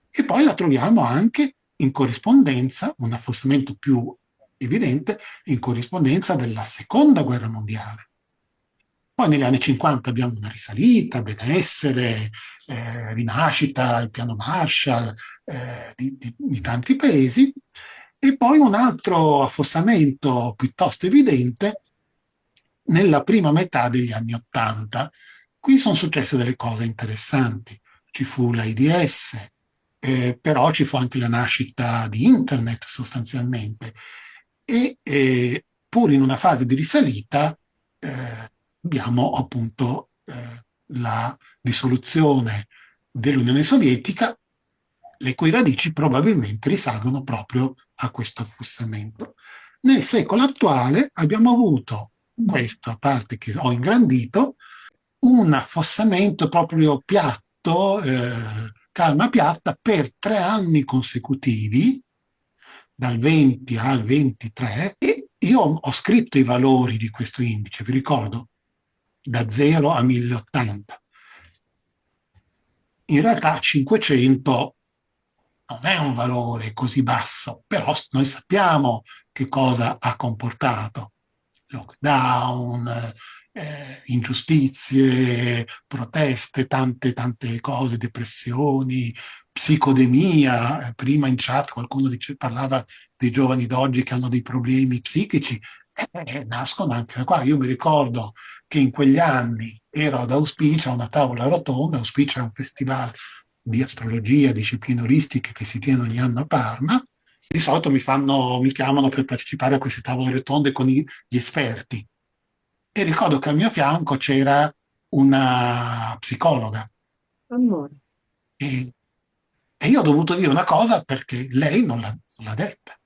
E poi la troviamo anche in corrispondenza, un affossamento più evidente, in corrispondenza della seconda guerra mondiale. Poi negli anni 50 abbiamo una risalita, benessere, rinascita, il piano Marshall di tanti paesi, e poi un altro affossamento piuttosto evidente nella prima metà degli anni 80. Qui sono successe delle cose interessanti. Ci fu l'AIDS, però ci fu anche la nascita di Internet sostanzialmente. E pur in una fase di risalita abbiamo appunto la dissoluzione dell'Unione Sovietica, le cui radici probabilmente risalgono proprio a questo affossamento. Nel secolo attuale abbiamo avuto, questa parte che ho ingrandito, un affossamento proprio piatto, calma piatta, per 3 anni consecutivi, dal 20 al 23, e io ho scritto i valori di questo indice, vi ricordo, da 0 a 1080. In realtà 500 non è un valore così basso, però noi sappiamo che cosa ha comportato. Lockdown, ingiustizie, proteste, tante cose, depressioni, psicodemia. Prima in chat qualcuno parlava dei giovani d'oggi che hanno dei problemi psichici. nascono anche da qua. Io mi ricordo che in quegli anni ero ad Auspicia, a una tavola rotonda. Auspicia è un festival di astrologia, discipline oristiche che si tiene ogni anno a Parma. Di solito mi chiamano per partecipare a queste tavole rotonde con gli esperti. E ricordo che al mio fianco c'era una psicologa Amore. e, e io ho dovuto dire una cosa perché lei non l'ha detta.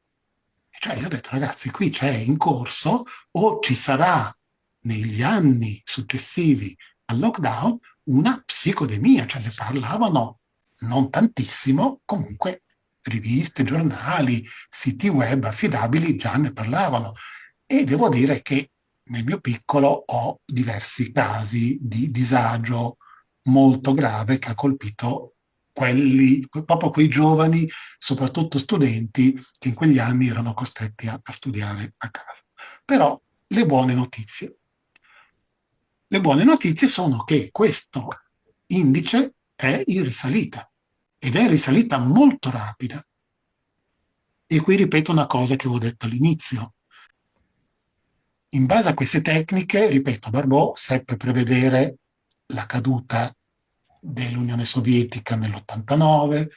Cioè, io ho detto, ragazzi, qui c'è in corso o ci sarà negli anni successivi al lockdown una psicodemia, cioè ne parlavano non tantissimo, comunque riviste, giornali, siti web affidabili già ne parlavano. E devo dire che nel mio piccolo ho diversi casi di disagio molto grave che ha colpito proprio quei giovani, soprattutto studenti, che in quegli anni erano costretti a studiare a casa. Però le buone notizie. Le buone notizie sono che questo indice è in risalita ed è in risalita molto rapida. E qui ripeto una cosa che avevo detto all'inizio. In base a queste tecniche, ripeto, Barbot seppe prevedere la caduta dell'Unione Sovietica nell'89,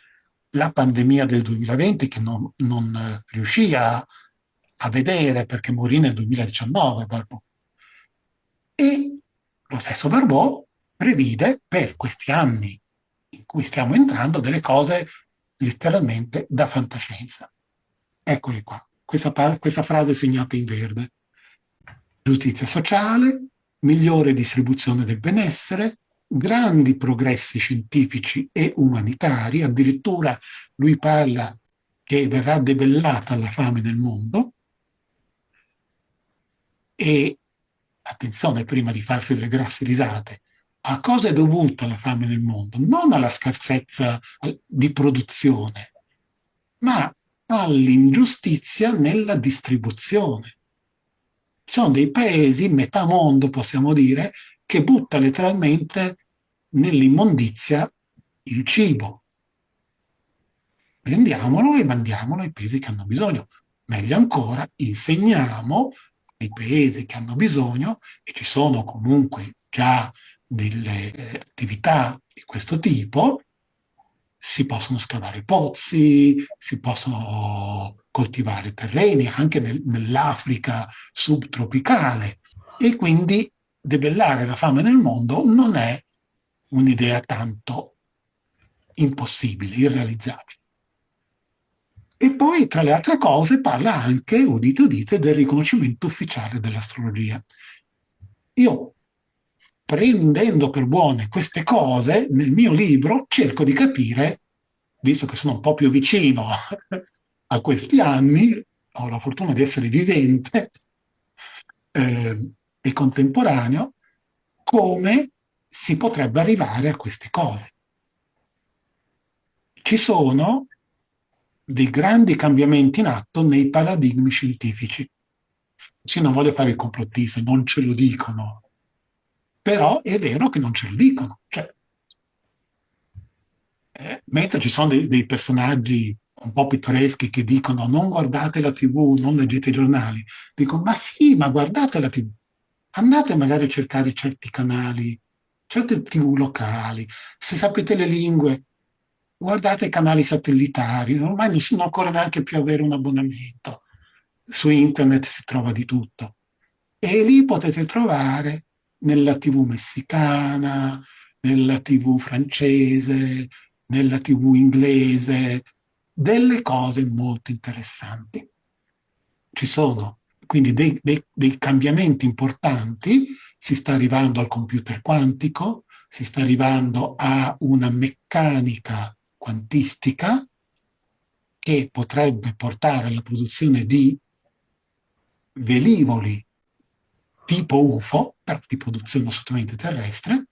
la pandemia del 2020 che non riuscì a vedere perché morì nel 2019 Barbot. E lo stesso Barbot previde per questi anni in cui stiamo entrando delle cose letteralmente da fantascienza. Eccoli qua, questa frase è segnata in verde. Giustizia sociale, migliore distribuzione del benessere, grandi progressi scientifici e umanitari, addirittura lui parla che verrà debellata la fame nel mondo e, attenzione prima di farsi delle grasse risate, a cosa è dovuta la fame nel mondo? Non alla scarsezza di produzione, ma all'ingiustizia nella distribuzione. Ci sono dei paesi, metà mondo possiamo dire, che butta letteralmente nell'immondizia il cibo. Prendiamolo e mandiamolo ai paesi che hanno bisogno. Meglio ancora, insegniamo ai paesi che hanno bisogno, e ci sono comunque già delle attività di questo tipo, si possono scavare pozzi, si possono coltivare terreni anche nell'Africa subtropicale e quindi debellare la fame nel mondo non è un'idea tanto impossibile, irrealizzabile. E poi, tra le altre cose, parla anche, udite udite, del riconoscimento ufficiale dell'astrologia. Io, prendendo per buone queste cose, nel mio libro cerco di capire, visto che sono un po' più vicino a questi anni, ho la fortuna di essere vivente e contemporaneo, come si potrebbe arrivare a queste cose. Ci sono dei grandi cambiamenti in atto nei paradigmi scientifici. Sì, non voglio fare il complottista, non ce lo dicono, però è vero che non ce lo dicono. Cioè, mentre ci sono dei personaggi un po' pittoreschi che dicono non guardate la TV, non leggete i giornali, dico ma sì, ma guardate la TV, andate magari a cercare certi canali, certe TV locali, se sapete le lingue, guardate i canali satellitari, ormai non occorre neanche più avere un abbonamento, su internet si trova di tutto. E lì potete trovare nella TV messicana, nella TV francese, nella TV inglese, delle cose molto interessanti. Ci sono quindi dei cambiamenti importanti, si sta arrivando al computer quantico, si sta arrivando a una meccanica quantistica che potrebbe portare alla produzione di velivoli tipo UFO, di produzione assolutamente terrestre,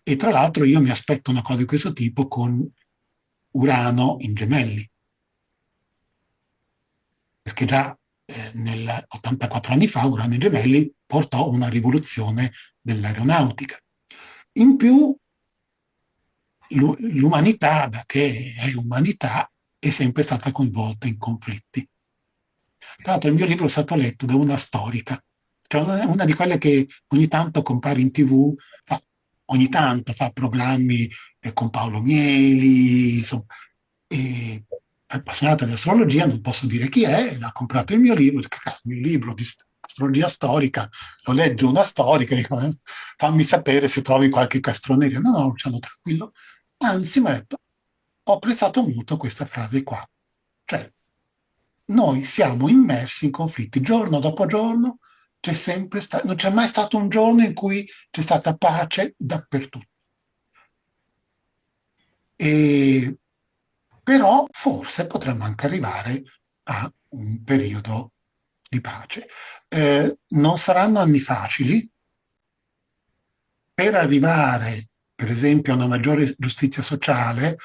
e tra l'altro io mi aspetto una cosa di questo tipo con Urano in gemelli, perché già nel 84 anni fa Urano in gemelli portò una rivoluzione dell'aeronautica. In più l'umanità, da che è umanità, è sempre stata coinvolta in conflitti. Tra l'altro il mio libro è stato letto da una storica Cioè una di quelle che ogni tanto compare in TV, ogni tanto fa programmi con Paolo Mieli, insomma, e è appassionata di astrologia, non posso dire chi è, ha comprato il mio libro, il mio libro di astrologia storica, lo legge una storica, dico, fammi sapere se trovi qualche castroneria. No, no, sono tranquillo. Anzi, mi ha detto, ho prestato molto a questa frase qua. Cioè, noi siamo immersi in conflitti giorno dopo giorno, non c'è mai stato un giorno in cui c'è stata pace dappertutto. E, però forse potremmo anche arrivare a un periodo di pace. Non saranno anni facili. Per arrivare, per esempio, a una maggiore giustizia sociale,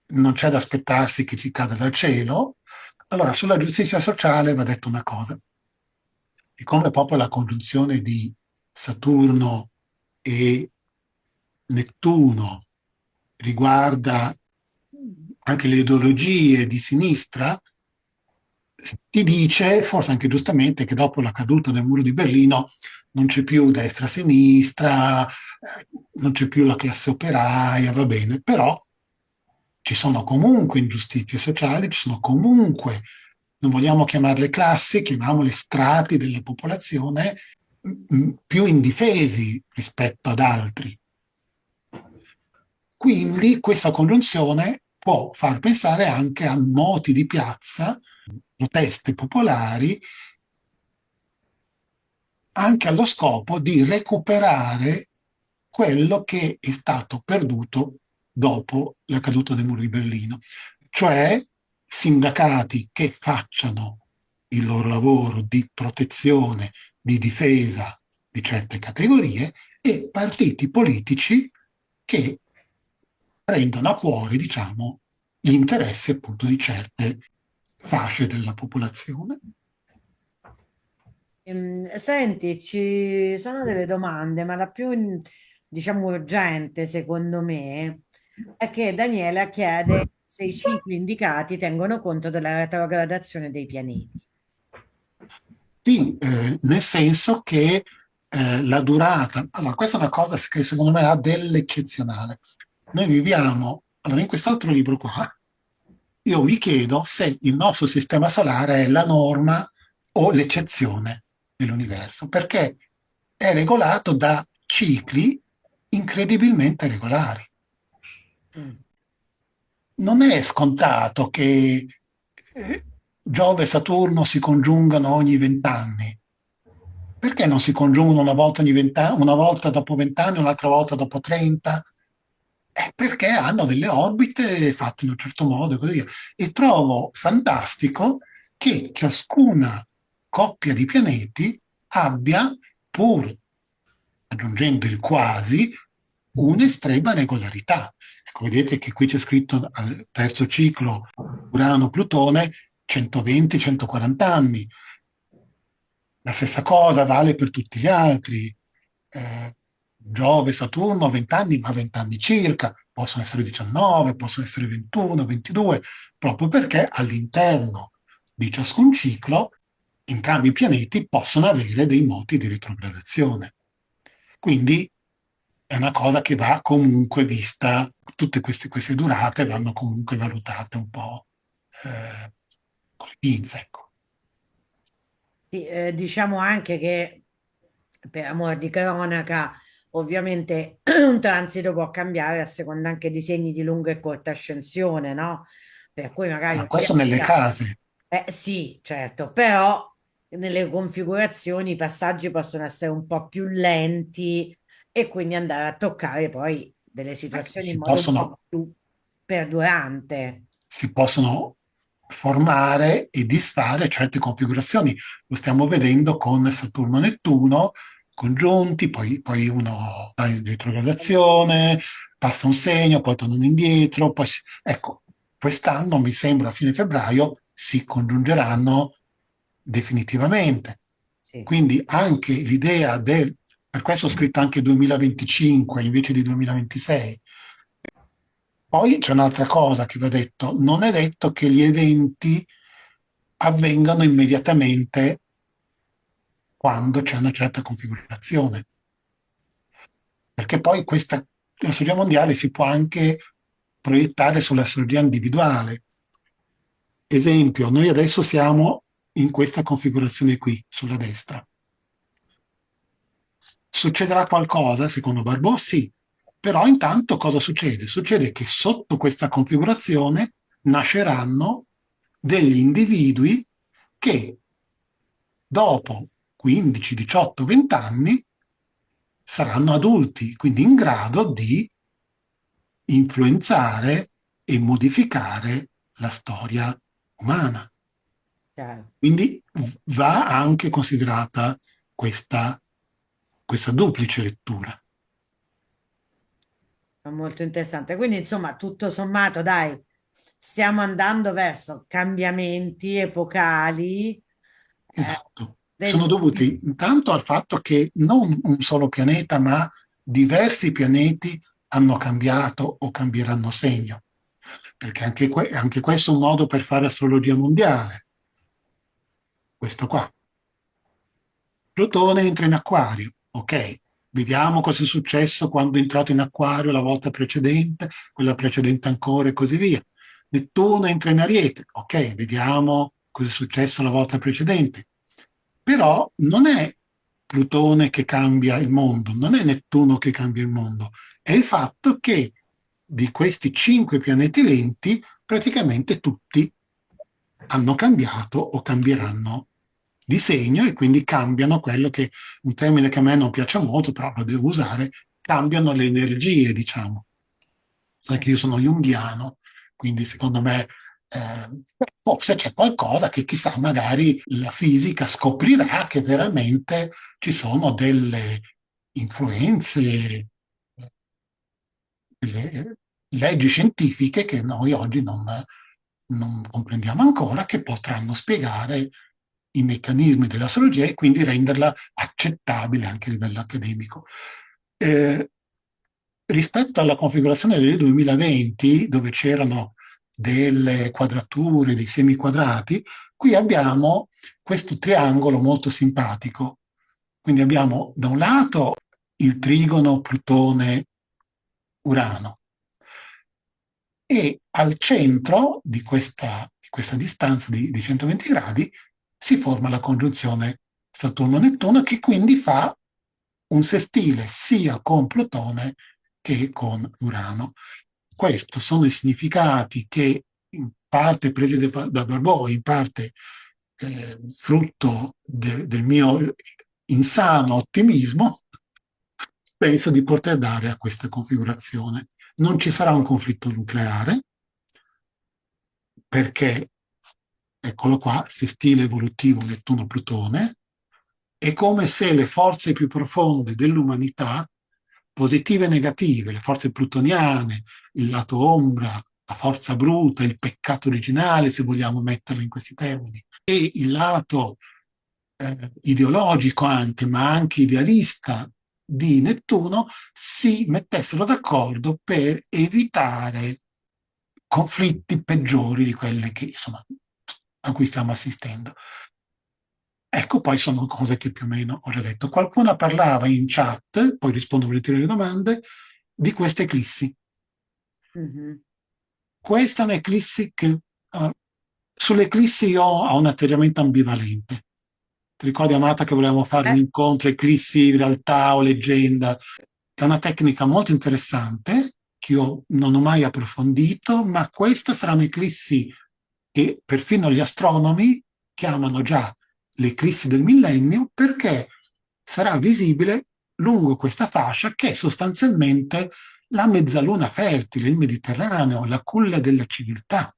non c'è da aspettarsi che ci cada dal cielo. Allora, sulla giustizia sociale va detto una cosa. Siccome proprio la congiunzione di Saturno e Nettuno riguarda anche le ideologie di sinistra, ti dice, forse anche giustamente, che dopo la caduta del muro di Berlino non c'è più destra-sinistra, non c'è più la classe operaia, va bene, però ci sono comunque ingiustizie sociali, ci sono comunque, non vogliamo chiamarle classi, chiamiamole strati della popolazione più indifesi rispetto ad altri. Quindi questa congiunzione può far pensare anche a moti di piazza, proteste popolari, anche allo scopo di recuperare quello che è stato perduto dopo la caduta del muro di Berlino, cioè sindacati che facciano il loro lavoro di protezione, di difesa di certe categorie e partiti politici che prendono a cuore, diciamo, gli interessi appunto di certe fasce della popolazione. Senti, ci sono delle domande, ma la più, diciamo, urgente, secondo me, è che Daniela chiede se i cicli indicati tengono conto della retrogradazione dei pianeti. Sì, nel senso che la durata, allora questa è una cosa che secondo me ha dell'eccezionale. Noi viviamo, allora in quest'altro libro qua, io mi chiedo se il nostro sistema solare è la norma o l'eccezione dell'universo, perché è regolato da cicli incredibilmente regolari. Non è scontato che Giove e Saturno si congiungano ogni 20 anni. Perché non si congiungono una volta ogni 20 anni, una volta dopo 20 anni, un'altra volta dopo 30? Perché hanno delle orbite fatte in un certo modo e così via. E trovo fantastico che ciascuna coppia di pianeti abbia, pur aggiungendo il quasi, un'estrema regolarità. Ecco, vedete che qui c'è scritto al terzo ciclo Urano-Plutone 120-140 anni. La stessa cosa vale per tutti gli altri. Giove, Saturno, 20 anni, ma 20 anni circa, possono essere 19, possono essere 21, 22, proprio perché all'interno di ciascun ciclo entrambi i pianeti possono avere dei moti di retrogradazione. Quindi è una cosa che va comunque vista, tutte queste durate vanno comunque valutate un po' con le pinze, ecco. Sì, diciamo anche che, per amor di cronaca, ovviamente un transito può cambiare a seconda anche di segni di lunga e corta ascensione, no? Per cui magari Allora, un questo nelle pianeta. case. Sì, certo, però nelle configurazioni i passaggi possono essere un po' più lenti e quindi andare a toccare poi delle situazioni in si modo un possono, po' più perdurante. si possono formare e disfare certe configurazioni. Lo stiamo vedendo con Saturno-Nettuno congiunti, poi uno va in retrogradazione, passa un segno, poi tornano indietro. Ecco, quest'anno mi sembra a fine febbraio si congiungeranno definitivamente. Sì. Quindi anche l'idea per questo ho scritto anche 2025 invece di 2026. Poi c'è un'altra cosa che va detto, non è detto che gli eventi avvengano immediatamente quando c'è una certa configurazione. Perché poi l'astrologia mondiale si può anche proiettare sull'astrologia individuale. Esempio, noi adesso siamo in questa configurazione qui, sulla destra. Succederà qualcosa, secondo Barbò? Sì. Però intanto cosa succede? Succede che sotto questa configurazione nasceranno degli individui che dopo 15, 18, 20 anni saranno adulti, quindi in grado di influenzare e modificare la storia umana. Chiaro. Quindi va anche considerata questa duplice lettura. È molto interessante. Quindi, insomma, tutto sommato, dai, stiamo andando verso cambiamenti epocali Esatto. Sono del... dovuti intanto al fatto che non un solo pianeta, ma diversi pianeti hanno cambiato o cambieranno segno. Perché anche questo è un modo per fare astrologia mondiale. Questo qua. Plutone entra in Acquario, ok. Vediamo cosa è successo quando è entrato in Acquario la volta precedente, quella precedente ancora e così via. Nettuno entra in Ariete, ok, vediamo cosa è successo la volta precedente. Però non è Plutone che cambia il mondo, non è Nettuno che cambia il mondo, è il fatto che di questi 5 pianeti lenti praticamente tutti hanno cambiato o cambieranno di segno e quindi cambiano quello che, un termine che a me non piace molto, però lo devo usare, cambiano le energie, diciamo. Sai che io sono junghiano, quindi secondo me forse c'è qualcosa che chissà, magari la fisica scoprirà che veramente ci sono delle influenze, delle leggi scientifiche che noi oggi non comprendiamo ancora, che potranno spiegare i meccanismi dell'astrologia e quindi renderla accettabile anche a livello accademico. Rispetto alla configurazione del 2020, dove c'erano delle quadrature, dei semiquadrati, qui abbiamo questo triangolo molto simpatico. Quindi abbiamo da un lato il trigono Plutone-Urano e al centro di questa distanza di 120 gradi si forma la congiunzione Saturno-Nettuno, che quindi fa un sestile sia con Plutone che con Urano. Questi sono i significati che in parte presi da Barbò, in parte frutto del mio insano ottimismo, penso di poter dare a questa configurazione. Non ci sarà un conflitto nucleare, perché, eccolo qua, sestile evolutivo Nettuno-Plutone, è come se le forze più profonde dell'umanità, positive e negative, le forze plutoniane, il lato ombra, la forza bruta, il peccato originale, se vogliamo metterla in questi termini, e il lato ideologico anche, ma anche idealista di Nettuno, si mettessero d'accordo per evitare conflitti peggiori di quelli che, insomma, a cui stiamo assistendo. Ecco, poi sono cose che più o meno ho già detto. Qualcuno parlava in chat, poi rispondo volentieri alle domande, di queste eclissi. Mm-hmm. Questa è un'eclissi che... sulle eclissi io ho un atteggiamento ambivalente. Ti ricordi, Amata, che volevamo fare un incontro eclissi, realtà o leggenda? È una tecnica molto interessante che io non ho mai approfondito, ma questa sarà un'eclissi che perfino gli astronomi chiamano già l'eclissi del millennio, perché sarà visibile lungo questa fascia che è sostanzialmente la mezzaluna fertile, il Mediterraneo, la culla della civiltà.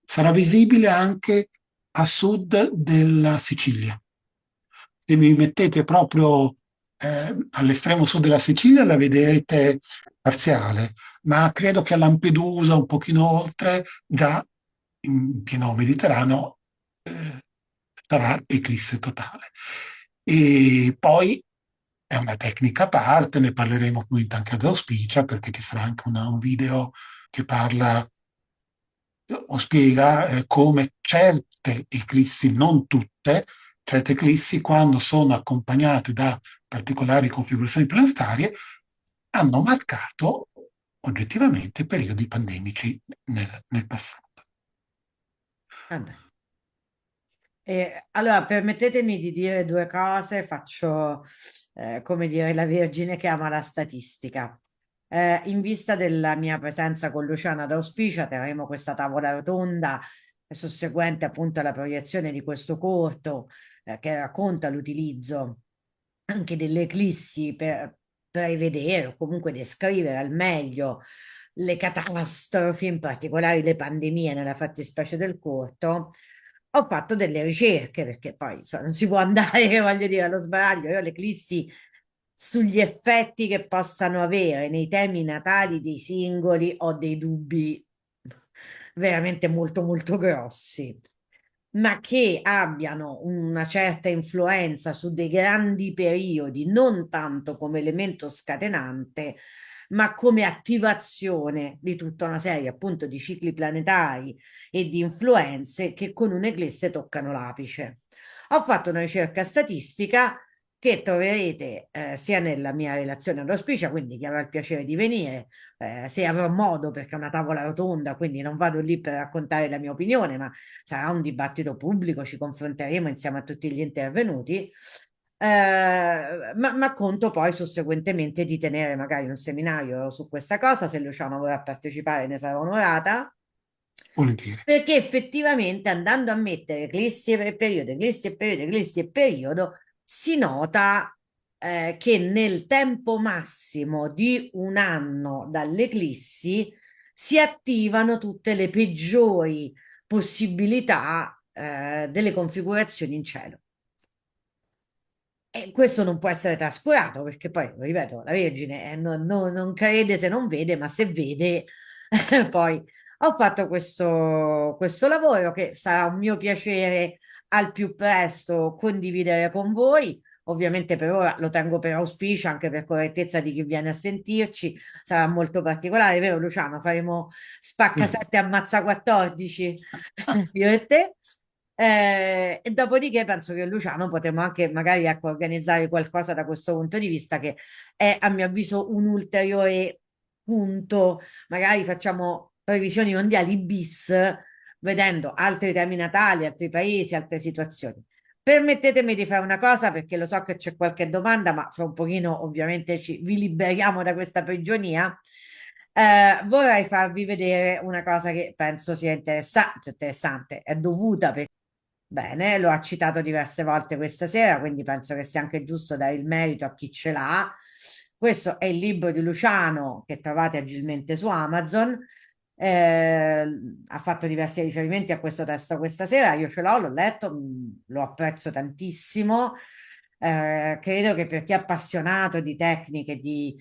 Sarà visibile anche a sud della Sicilia. Se vi mettete proprio all'estremo sud della Sicilia la vedrete parziale, ma credo che a Lampedusa, un pochino oltre, già in pieno Mediterraneo, sarà eclisse totale. E poi è una tecnica a parte, ne parleremo quindi anche ad Auspicia, perché ci sarà anche un video che parla o spiega come certe eclissi, non tutte, certe eclissi, quando sono accompagnate da particolari configurazioni planetarie, hanno marcato oggettivamente periodi pandemici nel passato. Vabbè. Allora, permettetemi di dire due cose, faccio come dire la Vergine che ama la statistica. In vista della mia presenza con Luciana d'Auspicia, terremo questa tavola rotonda susseguente appunto alla proiezione di questo corto che racconta l'utilizzo anche delle eclissi per prevedere o comunque descrivere al meglio le catastrofi, in particolare le pandemie nella fattispecie del corto. Ho fatto delle ricerche perché poi non si può andare, voglio dire, allo sbaraglio. Io l'eclissi sugli effetti che possano avere nei temi natali dei singoli ho dei dubbi veramente molto molto grossi, ma che abbiano una certa influenza su dei grandi periodi, non tanto come elemento scatenante, ma come attivazione di tutta una serie appunto di cicli planetari e di influenze che con un'eclisse toccano l'apice. Ho fatto una ricerca statistica che troverete sia nella mia relazione all'auspicia, quindi chi avrà il piacere di venire, se avrò modo, perché è una tavola rotonda, quindi non vado lì per raccontare la mia opinione, ma sarà un dibattito pubblico, ci confronteremo insieme a tutti gli intervenuti. Ma conto poi susseguentemente di tenere magari un seminario su questa cosa, se Luciano vorrà partecipare ne sarò onorata, Volentieri. perché effettivamente andando a mettere eclissi e periodo, eclissi e periodo, eclissi e periodo, si nota che nel tempo massimo di un anno dall'eclissi si attivano tutte le peggiori possibilità delle configurazioni in cielo. E questo non può essere trascurato perché poi, ripeto, la Vergine non crede se non vede, ma se vede, poi ho fatto questo lavoro che sarà un mio piacere al più presto condividere con voi. Ovviamente per ora lo tengo per auspicio, anche per correttezza di chi viene a sentirci, sarà molto particolare, vero Luciano? Faremo spacca 7 ammazza 14, io e te. E dopodiché penso che Luciano potremmo anche magari ecco, organizzare qualcosa da questo punto di vista che è a mio avviso un ulteriore punto, magari facciamo previsioni mondiali bis, vedendo altri temi natali, altri paesi, altre situazioni. Permettetemi di fare una cosa perché lo so che c'è qualche domanda, ma fra un pochino ovviamente vi liberiamo da questa prigionia. Vorrei farvi vedere una cosa che penso sia interessante, è dovuta per... Bene, lo ha citato diverse volte questa sera, quindi penso che sia anche giusto dare il merito a chi ce l'ha. Questo è il libro di Luciano che trovate agilmente su Amazon. Ha fatto diversi riferimenti a questo testo questa sera. Io ce l'ho letto, lo apprezzo tantissimo. Credo che per chi è appassionato di tecniche di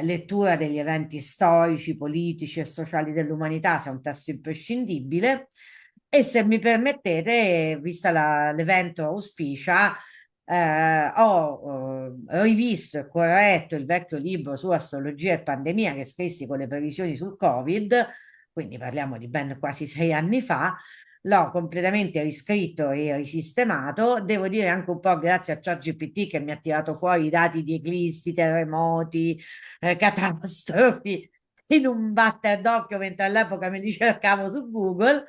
lettura degli eventi storici, politici e sociali dell'umanità sia un testo imprescindibile. E se mi permettete, vista l'evento auspicia, ho rivisto e corretto il vecchio libro su astrologia e pandemia che scrissi con le previsioni sul Covid, quindi parliamo di ben quasi 6 anni fa. L'ho completamente riscritto e risistemato. Devo dire anche un po' grazie a ChatGPT che mi ha tirato fuori i dati di eclissi, terremoti, catastrofi in un batter d'occhio mentre all'epoca me li cercavo su Google.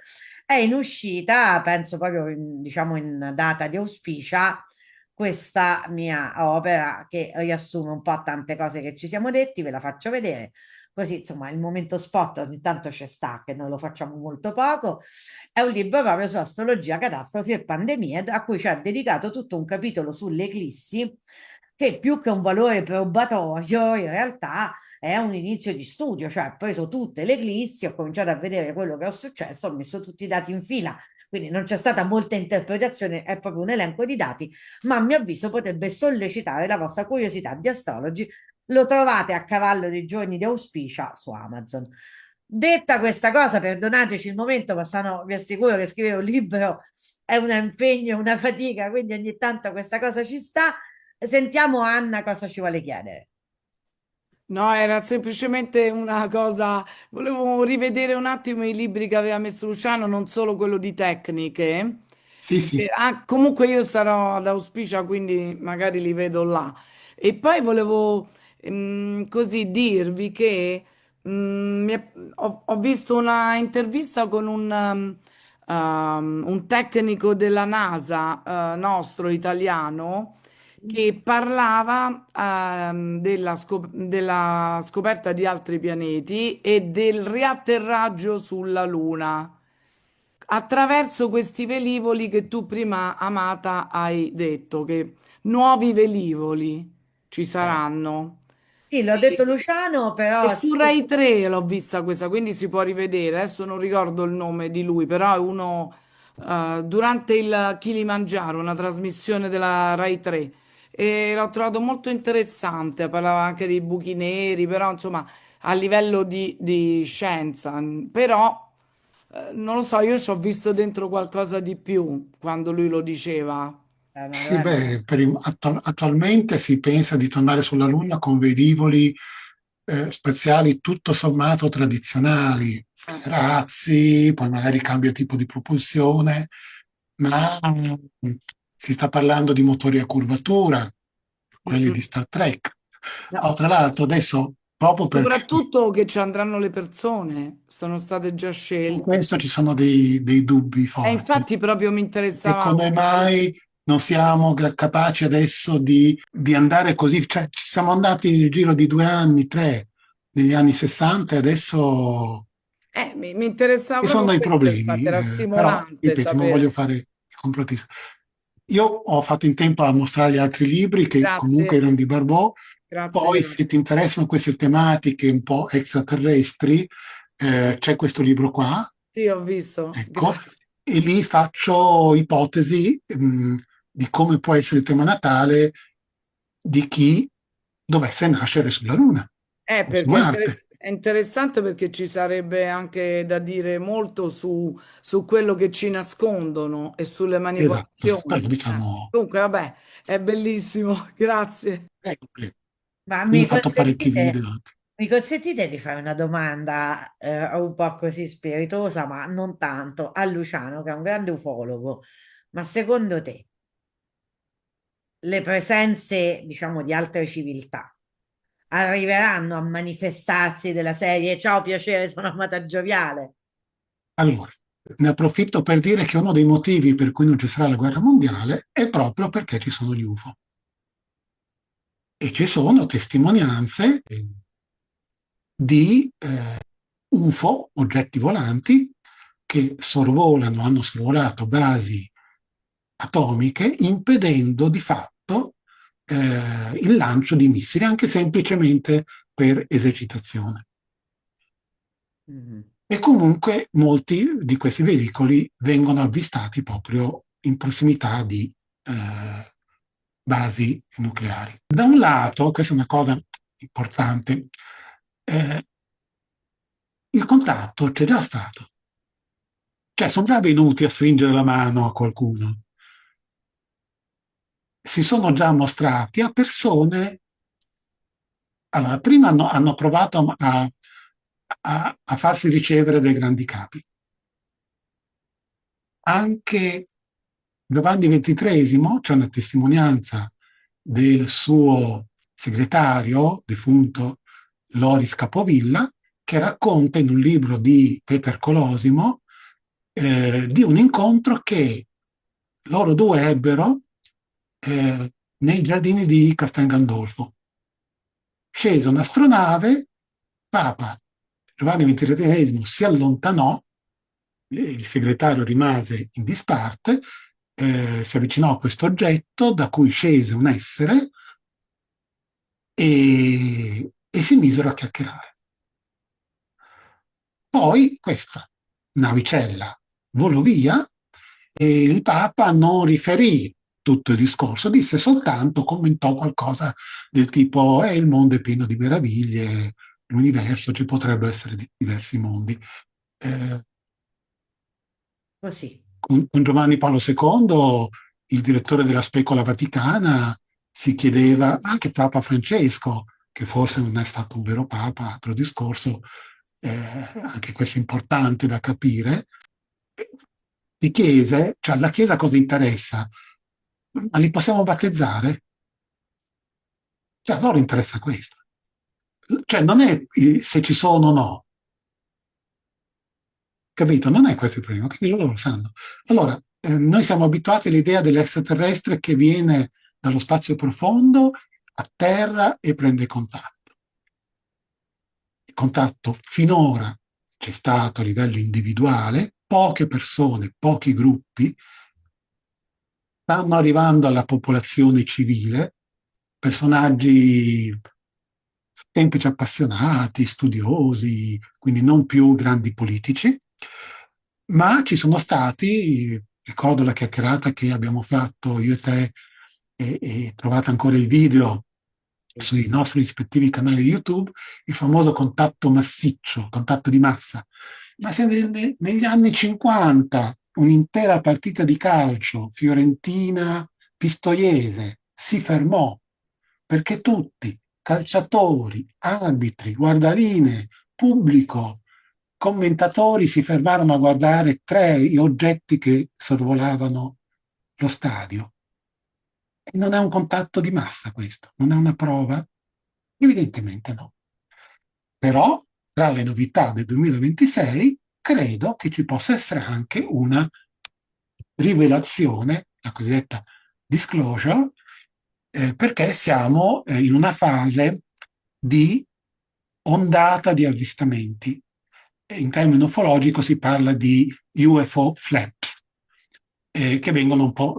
È in uscita, penso proprio diciamo in data di auspicia, questa mia opera che riassume un po' tante cose che ci siamo detti, ve la faccio vedere. Così, insomma, il momento spot ogni tanto c'è sta, che noi lo facciamo molto poco. È un libro proprio su astrologia, catastrofi e pandemie, a cui ci ha dedicato tutto un capitolo sulle eclissi, che più che un valore probatorio, in realtà è un inizio di studio, cioè ho preso tutte le eclissi, ho cominciato a vedere quello che è successo, ho messo tutti i dati in fila, quindi non c'è stata molta interpretazione, è proprio un elenco di dati, ma a mio avviso potrebbe sollecitare la vostra curiosità di astrologi. Lo trovate a cavallo dei giorni di auspicia su Amazon. Detta questa cosa, perdonateci il momento, ma vi assicuro che scrivere un libro è un impegno, una fatica, quindi ogni tanto questa cosa ci sta. Sentiamo Anna cosa ci vuole chiedere. No, era semplicemente una cosa, volevo rivedere un attimo i libri che aveva messo Luciano, non solo quello di tecniche, Sì, sì. Comunque io sarò ad Auspicia, quindi magari li vedo là. E poi volevo così dirvi che ho visto una intervista con un tecnico della NASA, nostro italiano, che parlava della scoperta di altri pianeti e del riatterraggio sulla Luna attraverso questi velivoli che tu prima, Amata, hai detto, che nuovi velivoli ci saranno. Sì, l'ho detto Luciano, E però su sì, Rai 3 l'ho vista questa, quindi si può rivedere. Adesso non ricordo il nome di lui, però è uno durante il Kilimangiaro, una trasmissione della Rai 3. E l'ho trovato molto interessante. Parlava anche dei buchi neri, però insomma a livello di scienza. Però non lo so, io ci ho visto dentro qualcosa di più quando lui lo diceva. ma Sì, guarda, beh, attualmente si pensa di tornare sulla Luna con velivoli spaziali tutto sommato tradizionali, Eh, razzi, poi magari cambia tipo di propulsione, ma si sta parlando di motori a curvatura, quelli mm, di Star Trek. mm. Oh, tra l'altro adesso, proprio perché Soprattutto che ci andranno le persone, sono state già su scelte. questo ci sono dei dubbi E forti. infatti proprio mi E interessava. come mai non siamo capaci adesso di andare così? Cioè, ci siamo andati nel giro di 2 anni, tre, negli anni 60 e adesso Mi interessava ci sono proprio dei questo, infatti problemi, era però, stimolante ripeto, non voglio sapere. fare il complottista. Io ho fatto in tempo a mostrare gli altri libri che comunque Grazie, erano di Barbò, grazie, poi se grazie. ti interessano queste tematiche un po' extraterrestri, c'è questo libro qua, Sì, ho visto, ecco, grazie. e lì faccio ipotesi di come può essere il tema natale di chi dovesse nascere sulla Luna o su Perché Marte. è interessante perché ci sarebbe anche da dire molto su quello che ci nascondono e sulle Esatto, manipolazioni. però diciamo, Comunque, vabbè, è bellissimo, grazie. ecco, ma io ho fatto parecchi video anche. mi consentite di fare una domanda un po' così spiritosa, ma non tanto, a Luciano, che è un grande ufologo. Ma secondo te le presenze, diciamo, di altre civiltà arriveranno a manifestarsi della serie Ciao, piacere, sono Amata Gioviale? Allora, ne approfitto per dire che uno dei motivi per cui non ci sarà la guerra mondiale è proprio perché ci sono gli UFO. E ci sono testimonianze di UFO, oggetti volanti, che sorvolano, hanno sorvolato basi atomiche, impedendo di fatto il lancio di missili, anche semplicemente per esercitazione. Mhm. E comunque molti di questi veicoli vengono avvistati proprio in prossimità di basi nucleari. Da un lato, questa è una cosa importante, eh, il contatto c'è già stato, cioè sono già venuti a stringere la mano a qualcuno, si sono già mostrati a persone. Allora, prima hanno provato a farsi ricevere dai grandi capi. Anche Giovanni XXIII, c'è una testimonianza del suo segretario, defunto Loris Capovilla, che racconta in un libro di Peter Colosimo di un incontro che loro due ebbero nei giardini di Castel Gandolfo. Scese un'astronave, Papa Giovanni XXIII si allontanò, il segretario rimase in disparte, si avvicinò a questo oggetto da cui scese un essere e si misero a chiacchierare. Poi questa navicella volò via e il Papa non riferì tutto il discorso, disse soltanto, commentò qualcosa del tipo il mondo è pieno di meraviglie, l'universo, ci potrebbero essere diversi mondi. Eh, Così. con Giovanni Paolo II, il direttore della Specola Vaticana, si chiedeva, anche Papa Francesco, che forse non è stato un vero Papa, altro discorso, anche questo è importante da capire, di chiese, cioè alla Chiesa cosa interessa? Ma li possiamo battezzare? Cioè a loro interessa questo. Cioè non è se ci sono o no, capito? Non è questo il problema, quindi loro lo sanno. Allora, noi siamo abituati all'idea dell'extraterrestre che viene dallo spazio profondo a terra e prende contatto. Il contatto finora c'è stato a livello individuale, poche persone, pochi gruppi, stanno arrivando alla popolazione civile, personaggi semplici appassionati, studiosi, quindi non più grandi politici, ma ci sono stati, ricordo la chiacchierata che abbiamo fatto io e te, e trovate ancora il video sui nostri rispettivi canali di YouTube, il famoso contatto massiccio, contatto di massa. Ma se negli anni 50 un'intera partita di calcio Fiorentina-Pistoiese si fermò perché tutti, calciatori, arbitri, guardaline, pubblico, commentatori si fermarono a guardare tre oggetti che sorvolavano lo stadio. E non è un contatto di massa questo, non è una prova? Evidentemente no. Però tra le novità del 2026 credo che ci possa essere anche una rivelazione, la cosiddetta disclosure, perché siamo in una fase di ondata di avvistamenti. In termini ufologico si parla di UFO flaps, che vengono un po',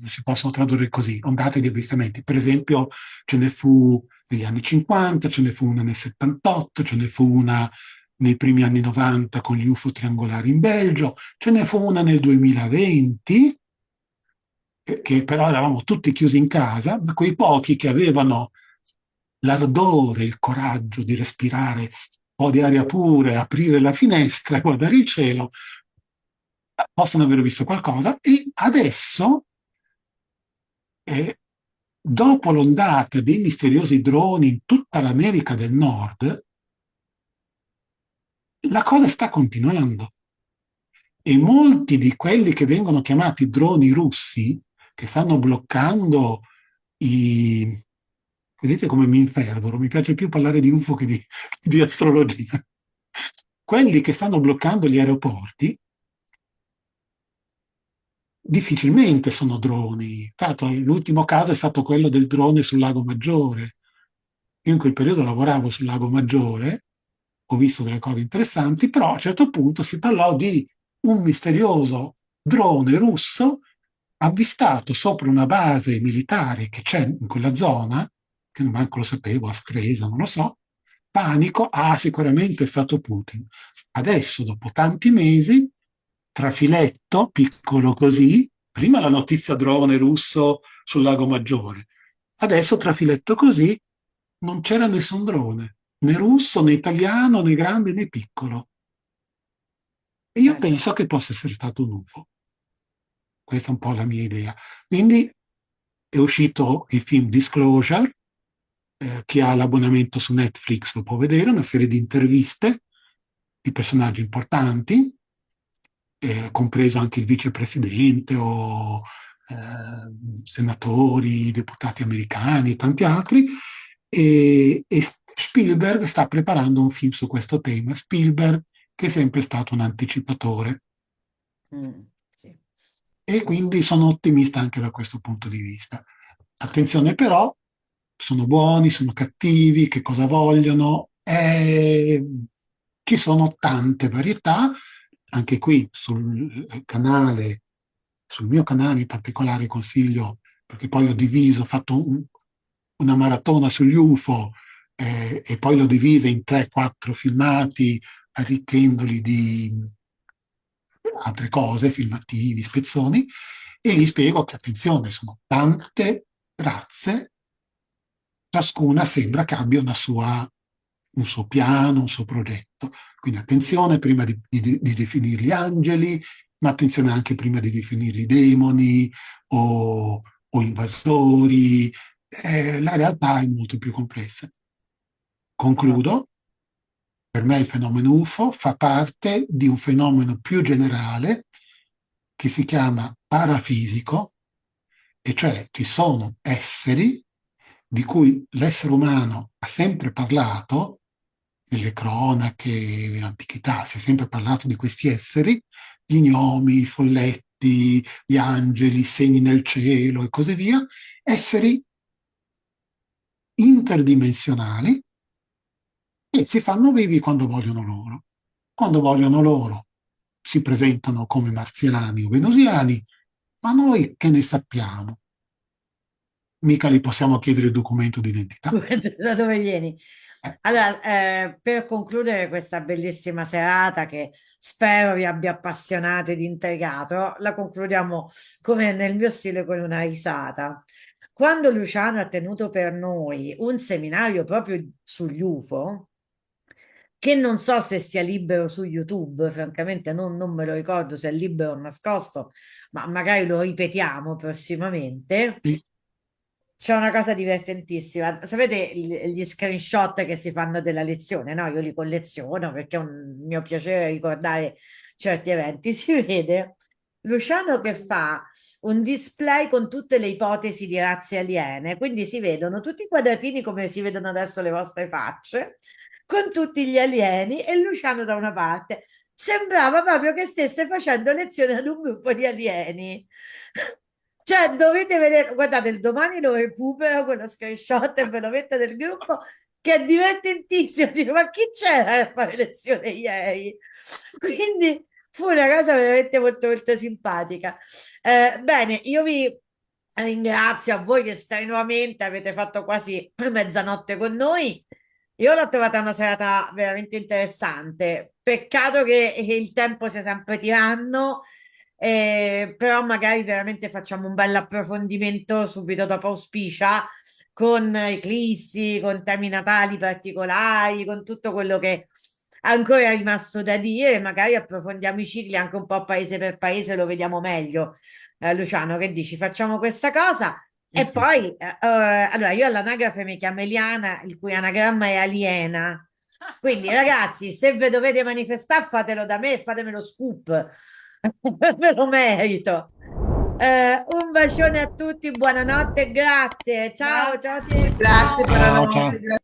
si possono tradurre così, ondate di avvistamenti. Per esempio ce ne fu negli anni 50, ce ne fu una nel 78, ce ne fu una nei primi anni 90 con gli UFO triangolari in Belgio, ce ne fu una nel 2020, che però eravamo tutti chiusi in casa, ma quei pochi che avevano l'ardore, il coraggio di respirare un po' di aria pura, aprire la finestra e guardare il cielo, possono aver visto qualcosa. E adesso, dopo l'ondata dei misteriosi droni in tutta l'America del Nord, la cosa sta continuando. E molti di quelli che vengono chiamati droni russi, che stanno bloccando i... Vedete come mi infervoro? Mi piace più parlare di UFO che di astrologia. Quelli che stanno bloccando gli aeroporti difficilmente sono droni. Tra l'altro, l'ultimo caso è stato quello del drone sul Lago Maggiore. Io in quel periodo lavoravo sul Lago Maggiore, ho visto delle cose interessanti, però a un certo punto si parlò di un misterioso drone russo avvistato sopra una base militare che c'è in quella zona, che non manco lo sapevo, a Stresa, non lo so. Panico, sicuramente è stato Putin. Adesso, dopo tanti mesi, trafiletto, piccolo così, prima la notizia drone russo sul Lago Maggiore, adesso trafiletto così, non c'era nessun drone, né russo, né italiano, né grande, né piccolo. E io penso che possa essere stato un UFO. Questa è un po' la mia idea. Quindi è uscito il film Disclosure, chi ha l'abbonamento su Netflix lo può vedere, una serie di interviste di personaggi importanti, compreso anche il vicepresidente o senatori, deputati americani e tanti altri, e Spielberg sta preparando un film su questo tema. Spielberg che è sempre stato un anticipatore. Sì. E quindi sono ottimista anche da questo punto di vista. Attenzione però, sono buoni, sono cattivi, che cosa vogliono? Ci sono tante varietà, anche qui sul canale, sul mio canale in particolare consiglio, perché poi ho diviso, ho fatto una maratona sugli UFO e poi l'ho divisa in 3-4 filmati, arricchendoli di altre cose, filmatini, spezzoni, e gli spiego che, attenzione, sono tante razze, ciascuna sembra che abbia un suo piano, un suo progetto. Quindi attenzione prima di definirli angeli, ma attenzione anche prima di definirli demoni o invasori. La realtà è molto più complessa. Concludo. Per me il fenomeno UFO fa parte di un fenomeno più generale che si chiama parafisico, e cioè ci sono esseri di cui l'essere umano ha sempre parlato, nelle cronache dell'antichità si è sempre parlato di questi esseri, gli gnomi, i folletti, gli angeli, i segni nel cielo e così via, esseri interdimensionali e si fanno vivi quando vogliono loro. Quando vogliono loro si presentano come marziani o venusiani, ma noi che ne sappiamo? Mica li possiamo chiedere il documento d'identità. Da dove vieni? Eh, Allora, per concludere questa bellissima serata che spero vi abbia appassionato ed intrigato, la concludiamo come nel mio stile con una risata. Quando Luciano ha tenuto per noi un seminario proprio sugli UFO, che non so se sia libero su YouTube, francamente non me lo ricordo se è libero o nascosto, ma magari lo ripetiamo prossimamente. sì, C'è una cosa divertentissima. Sapete gli screenshot che si fanno della lezione? No, io li colleziono perché è un mio piacere ricordare certi eventi. Si vede Luciano che fa un display con tutte le ipotesi di razze aliene, quindi si vedono tutti i quadratini come si vedono adesso le vostre facce, con tutti gli alieni e Luciano da una parte. Sembrava proprio che stesse facendo lezione ad un gruppo di alieni. Cioè, dovete vedere, guardate, il domani lo recupero quello screenshot e ve lo metto nel gruppo che è divertentissimo. Dico, ma chi c'era a fare lezione ieri? Quindi fu una cosa veramente molto molto simpatica. Bene, io vi ringrazio a voi che strenuamente avete fatto quasi mezzanotte con noi. Io l'ho trovata una serata veramente interessante. Peccato che il tempo sia sempre tiranno, però magari veramente facciamo un bel approfondimento subito dopo auspicia con eclissi, con temi natali particolari, con tutto quello che ancora è rimasto da dire. Magari approfondiamo i cicli anche un po' paese per paese, lo vediamo meglio. Luciano, che dici? Facciamo questa cosa? sì, E sì. poi, allora, io all'anagrafe mi chiamo Eliana, il cui anagramma è aliena. Quindi, ragazzi, se ve dovete manifestare, fatelo da me e fatemelo scoop. Me lo merito. Un bacione a tutti, buonanotte, grazie. Ciao, ciao a tutti. Grazie, Ciao, buonanotte. ciao. Grazie.